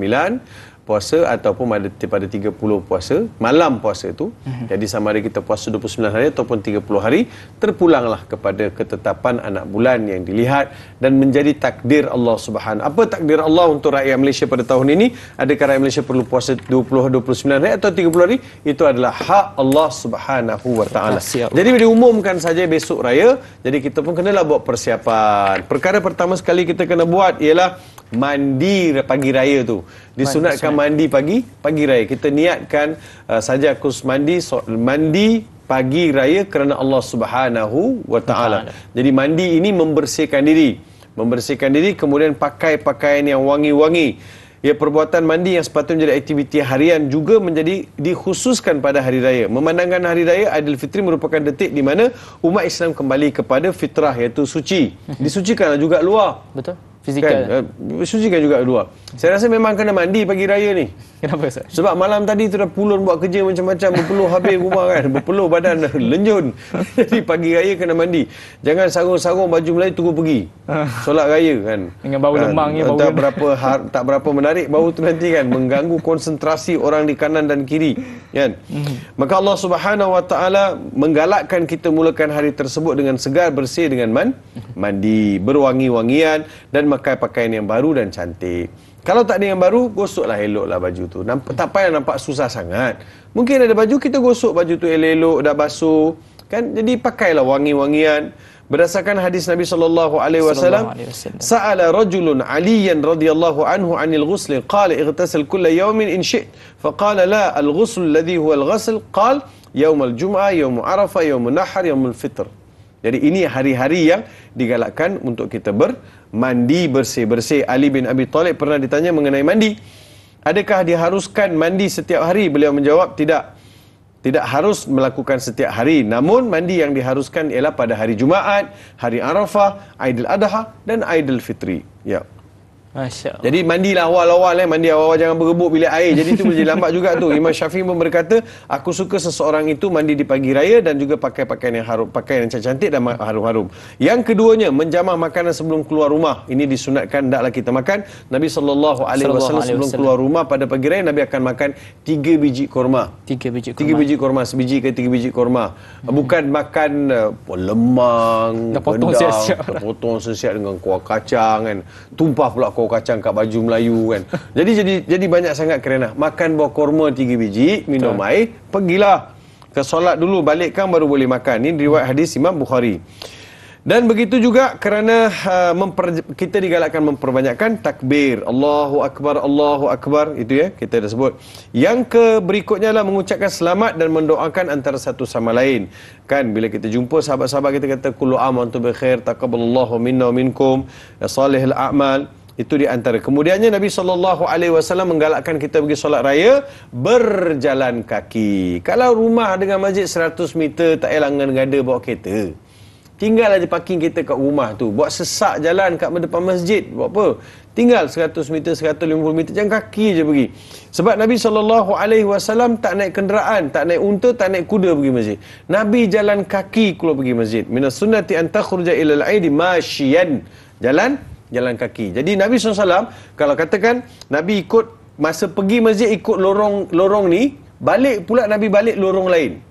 puasa ataupun pada 30 puasa, malam puasa tu. Jadi sama ada kita puasa 29 hari ataupun 30 hari, terpulanglah kepada ketetapan anak bulan yang dilihat dan menjadi takdir Allah Subhanahu. Apa takdir Allah untuk rakyat Malaysia pada tahun ini? Adakah rakyat Malaysia perlu puasa 29 hari atau 30 hari? Itu adalah hak Allah Subhanahu Wa Taala. Jadi diumumkan saja besok raya, jadi kita pun kenalah buat persiapan. Perkara pertama sekali kita kena buat ialah mandi pagi raya tu. Disunatkan mandi pagi raya. Kita niatkan saja khusus mandi pagi raya kerana Allah Subhanahu Wa Taala. Jadi mandi ini membersihkan diri, kemudian pakai pakaian yang wangi-wangi. Ya, perbuatan mandi yang sepatutnya menjadi aktiviti harian juga menjadi dikhususkan pada hari raya. Memandangkan hari raya Aidilfitri merupakan detik di mana umat Islam kembali kepada fitrah, iaitu suci. Disucikanlah juga luar. Betul. Fizikal. Kan? Sucikan juga luar. Saya rasa memang kena mandi pagi raya ni. Kenapa Ustaz? Sebab malam tadi tu dah pulun buat kerja macam-macam, berpeluh habis rumah kan, berpeluh badan lenjun. Jadi pagi raya kena mandi. Jangan sarung-sarung baju Melayu tunggu pergi solat raya kan. Dengan bau lemangnya, bau tak berapa menarik bau tu nanti kan, mengganggu konsentrasi orang di kanan dan kiri kan. Maka Allah Subhanahu Wa Taala menggalakkan kita mulakan hari tersebut dengan segar, bersih dengan mandi, berwangi-wangian dan pakai pakaian yang baru dan cantik. Kalau tak ada yang baru, gosoklah eloklah baju tu. Tak payah nampak susah sangat. Mungkin ada baju, kita gosok baju tu elok-elok, dah basuh kan. Jadi pakailah wangi-wangian. Berdasarkan hadis Nabi sallallahu alaihi wasallam, sa'ala rajulun Aliyan radhiyallahu anhu 'anil ghusl, qala ightasil kulla yawmin in syi't. Faqala la, al-ghusl alladhi huwa al-ghusl, qala yawm al-jum'ah, yawm Arafah, yawm an-Nahr, yawm al-Fitr. Jadi ini hari-hari yang digalakkan untuk kita mandi bersih-bersih. Ali bin Abi Talib pernah ditanya mengenai mandi. Adakah diharuskan mandi setiap hari? Beliau menjawab, tidak. Tidak harus melakukan setiap hari. Namun mandi yang diharuskan ialah pada hari Jumaat, hari Arafah, Aidil Adha dan Aidilfitri. Ya. Masya Allah. Jadi mandilah awal-awal, mandi awal-awal, jangan berebut bilik air. Jadi itu boleh jadi lambat juga tu. Imam Syafi'i pun berkata, aku suka seseorang itu mandi di pagi raya dan juga pakai pakaian yang harum, pakaian yang cantik dan harum-harum. Yang keduanya, menjamah makanan sebelum keluar rumah. Ini disunatkan, hendaklah kita makan. Nabi SAW sebelum keluar rumah pada pagi raya, Nabi akan makan 3 biji korma. 3 biji korma, sebiji ke 3 biji korma. Bukan makan lemang, dah potong siap-siap. Dah potong siap dengan kuah kacang kan. Tumpah pula kuah kacang kat baju Melayu kan. Jadi banyak sangat kerana makan buah korma 3 biji, minum air, pergilah ke solat dulu, balikkan baru boleh makan. Ini riwayat hadis Imam Bukhari. Dan begitu juga kerana kita digalakkan memperbanyakkan takbir. Allahu Akbar, itu ya, kita dah sebut. Yang berikutnya adalah mengucapkan selamat dan mendoakan antara satu sama lain. Kan bila kita jumpa sahabat-sahabat kita kata kullu am wa antum bi khair, taqabbalallahu minna wa minkum salihul a'mal. Itu di antara. Kemudiannya Nabi SAW menggalakkan kita pergi solat raya berjalan kaki. Kalau rumah dengan masjid 100 meter, tak payah ngada bawa kereta. Tinggal aja parking kita kat rumah tu. Buat sesak jalan kat depan masjid. Buat apa? Tinggal 100 meter, 150 meter. Jangan kaki je pergi. Sebab Nabi SAW tak naik kenderaan, tak naik unta, tak naik kuda pergi masjid. Nabi jalan kaki keluar pergi masjid. Minas sunnati an takhruja ilal aidi masyian. Jalan kaki. Jadi Nabi SAW, kalau katakan Nabi ikut, masa pergi masjid ikut lorong ni, balik pula Nabi balik lorong lain.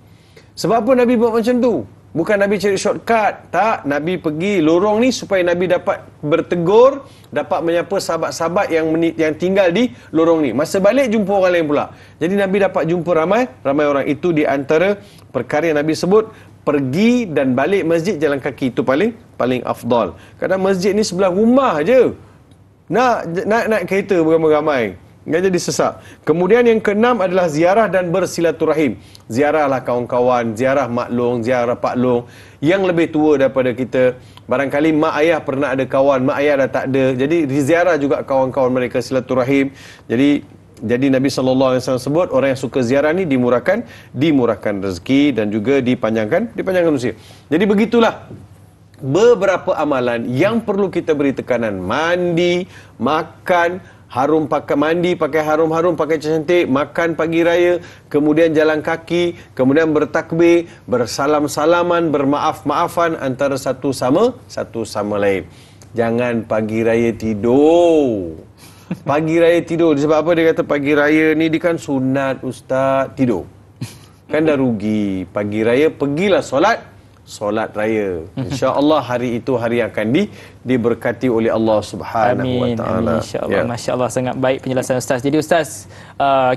Sebab apa Nabi buat macam tu? Bukan Nabi cari shortcut. Tak, Nabi pergi lorong ni supaya Nabi dapat bertegur, dapat menyapa sahabat-sahabat yang tinggal di lorong ni. Masa balik jumpa orang lain pula. Jadi Nabi dapat jumpa ramai orang. Itu di antara perkara yang Nabi sebut, pergi dan balik masjid jalan kaki. Itu paling afdal. Kadang masjid ni sebelah rumah je. Nak naik kereta beramai-ramai. Enggak jadi sesak. Kemudian yang keenam adalah ziarah dan bersilaturahim. Ziarahlah kawan-kawan, ziarah mak long, ziarah pak long yang lebih tua daripada kita. Barangkali mak ayah pernah ada kawan, mak ayah dah tak ada. Jadi ziarah juga kawan-kawan mereka, silaturahim. Jadi Nabi SAW sebut orang yang suka ziarah ni dimurahkan rezeki dan juga dipanjangkan usia. Jadi begitulah beberapa amalan yang perlu kita beri tekanan. Mandi, makan, pakai harum-harum, pakai cantik, makan pagi raya, kemudian jalan kaki, kemudian bertakbir, bersalam-salaman, bermaaf-maafan antara satu sama lain. Jangan pagi raya tidur. Pagi raya tidur. Sebab apa dia kata pagi raya ni dia kan sunat, ustaz, tidur. Kan dah rugi. Pagi raya pergilah solat raya. InsyaAllah hari itu hari yang akan diberkati oleh Allah Subhanahu wa taala. InsyaAllah. Masya-Allah, sangat baik penjelasan Ustaz. Jadi Ustaz,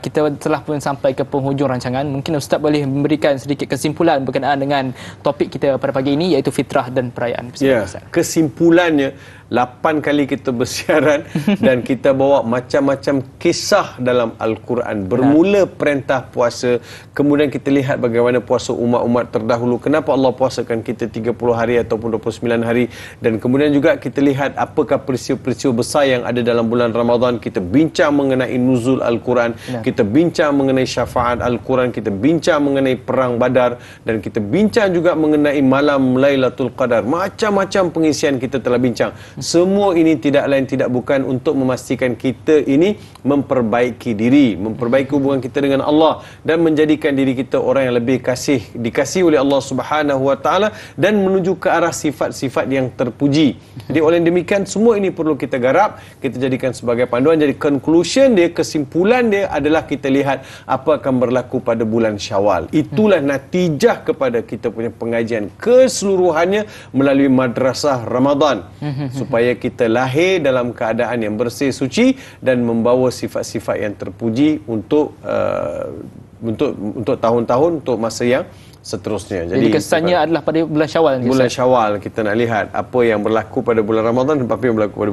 kita telah pun sampai ke penghujung rancangan. Mungkin Ustaz boleh memberikan sedikit kesimpulan berkenaan dengan topik kita pada pagi ini, iaitu fitrah dan perayaan. Ya, kesimpulannya 8 kali kita bersiaran dan kita bawa macam-macam kisah dalam Al-Quran. Bermula perintah puasa, kemudian kita lihat bagaimana puasa umat-umat terdahulu. Kenapa Allah puasakan kita 30 hari ataupun 29 hari, dan kemudian juga kita lihat apakah peristiwa-peristiwa besar yang ada dalam bulan Ramadan. Kita bincang mengenai nuzul Al-Quran, kita bincang mengenai syafaat Al-Quran, kita bincang mengenai perang Badar, dan kita bincang juga mengenai malam Lailatul Qadar. Macam-macam pengisian kita telah bincang. Semua ini tidak lain tidak bukan untuk memastikan kita ini memperbaiki diri, memperbaiki hubungan kita dengan Allah, dan menjadikan diri kita orang yang lebih dikasihi oleh Allah Subhanahu wa taala, dan menuju ke arah sifat-sifat yang terpuji. Jadi oleh demikian semua ini perlu kita garap, kita jadikan sebagai panduan. Jadi conclusion dia, kesimpulan dia adalah kita lihat apa akan berlaku pada bulan Syawal. Itulah natijah kepada kita punya pengajian keseluruhannya melalui madrasah Ramadan, supaya kita lahir dalam keadaan yang bersih, suci, dan membawa sifat-sifat yang terpuji untuk tahun-tahun, untuk masa yang seterusnya. Jadi kesannya adalah pada bulan Syawal. Bulan Syawal kita nak lihat apa yang berlaku pada bulan Ramadan dan apa yang berlaku pada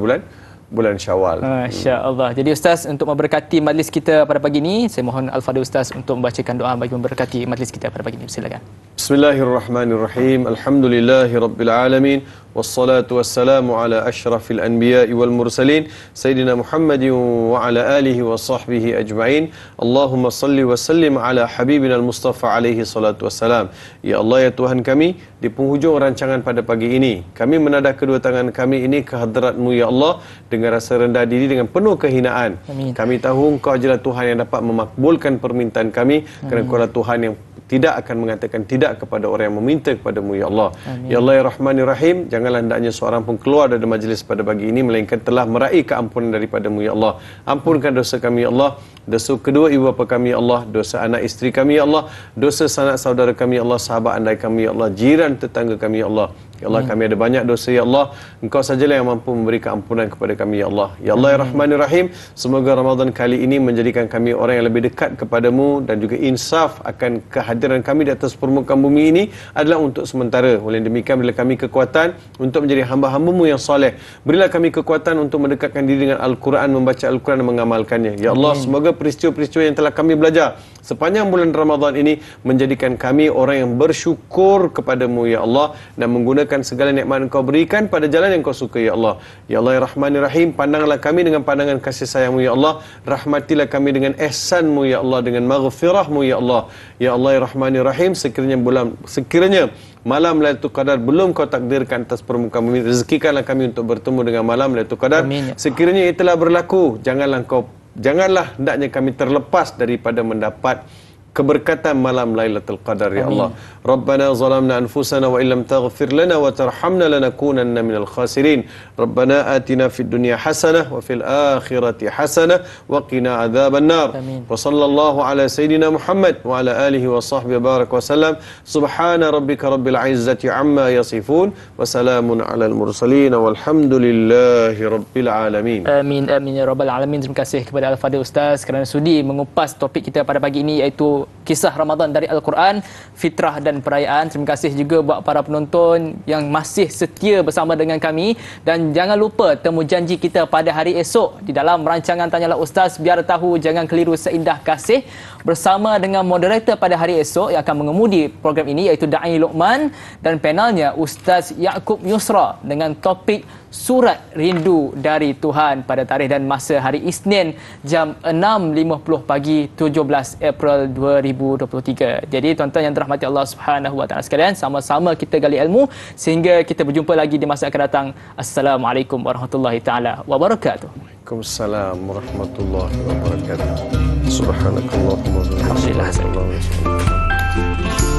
bulan Syawal. Masya-Allah. Jadi Ustaz, untuk memberkati majlis kita pada pagi ini, saya mohon Al-Fadhil Ustaz untuk membacakan doa bagi memberkati majlis kita pada pagi ini. Silakan. Bismillahirrahmanirrahim. Alhamdulillahirabbil alamin. Wassalatu wassalamu ala asyrafil anbiya'i wal mursalin Sayyidina Muhammadin wa ala alihi wa sahbihi ajma'in. Allahumma salli wa sallim ala habibina al-Mustafa alaihi salatu wassalam. Ya Allah, ya Tuhan kami, di penghujung rancangan pada pagi ini, kami menadah kedua tangan kami ini ke hadrat-Mu ya Allah dengan rasa rendah diri, dengan penuh kehinaan. Amin. Kami tahu Engkau adalah Tuhan yang dapat memakbulkan permintaan kami. Kerana Engkau adalah Tuhan yang tidak akan mengatakan tidak kepada orang yang meminta kepada-Mu ya Allah. Amin. Ya Allah, ya Rahman, ya Rahim, janganlah hendaknya seorang pun keluar dari majlis pada pagi ini melainkan telah meraih keampunan daripada-Mu ya Allah. Ampunkan dosa kami ya Allah, dosa kedua ibu bapa kami ya Allah, dosa anak isteri kami ya Allah, dosa sanak saudara kami ya Allah, sahabat andai kami ya Allah, jiran tetangga kami ya Allah. Ya Allah, kami ada banyak dosa ya Allah. Engkau sajalah yang mampu memberi keampunan kepada kami ya Allah. Ya Allah, ya Rahman, ya Rahim, semoga Ramadan kali ini menjadikan kami orang yang lebih dekat kepada-Mu, dan juga insaf akan kehadiran kami di atas permukaan bumi ini adalah untuk sementara. Oleh demikian, berilah kami kekuatan untuk menjadi hamba-hamba-Mu yang soleh. Berilah kami kekuatan untuk mendekatkan diri dengan Al-Quran, membaca Al-Quran dan mengamalkannya. Ya Allah, semoga peristiwa-peristiwa yang telah kami belajar sepanjang bulan Ramadan ini menjadikan kami orang yang bersyukur kepada-Mu ya Allah, dan menggunakan segala nikmat Engkau berikan pada jalan yang Engkau suka ya Allah. Ya Allah, ya Rahman, ya Rahim, pandanglah kami dengan pandangan kasih sayang-Mu ya Allah. Rahmatilah kami dengan ihsan-Mu ya Allah, dengan maghfirah-Mu ya Allah. Ya Allah, ya Rahman, ya Rahim, sekiranya malam Lailatul Qadar belum Kau takdirkan atas permukaan bumi, rezekikanlah kami untuk bertemu dengan malam Lailatul Qadar. Amin. Sekiranya itu telah berlaku, janganlah hendaknya kami terlepas daripada mendapat keberkatan malam Lailatul Qadar ya Allah. Rabbana zalamna anfusana wa illam taghfir lana wa tarhamna lanakunanna minal khasirin. Rabbana atina fid dunya hasanah wa fil akhirati hasanah wa qina adzabannar. Wa sallallahu ala sayidina Muhammad wa ala alihi wa sahbihi barak wa sallam. Subhana rabbika rabbil izzati amma yasifun wa salamun alal mursalin walhamdulillahi rabbil alamin. Amin, amin ya rabbal alamin. Terima kasih kepada Al-Fadhil Ustaz kerana sudi mengupas topik kita pada pagi ini, iaitu kisah Ramadan dari Al-Quran, fitrah dan perayaan. Terima kasih juga buat para penonton yang masih setia bersama dengan kami, dan jangan lupa temu janji kita pada hari esok di dalam rancangan Tanyalah Ustaz, biar tahu jangan keliru seindah kasih, bersama dengan moderator pada hari esok yang akan mengemudi program ini iaitu Da'i Luqman, dan panelnya Ustaz Yaakob Yusra dengan topik Surat Rindu dari Tuhan pada tarikh dan masa hari Isnin jam 6.50 pagi 17 April 2023. Jadi tuan-tuan yang dirahmati Allah Subhanahu wa taala sekalian, sama-sama kita gali ilmu sehingga kita berjumpa lagi di masa akan datang. Assalamualaikum warahmatullahi taala wabarakatuh. Waalaikumsalam warahmatullahi wabarakatuh. Subhanakallahumma wa bihamdika. Alhamdulillah.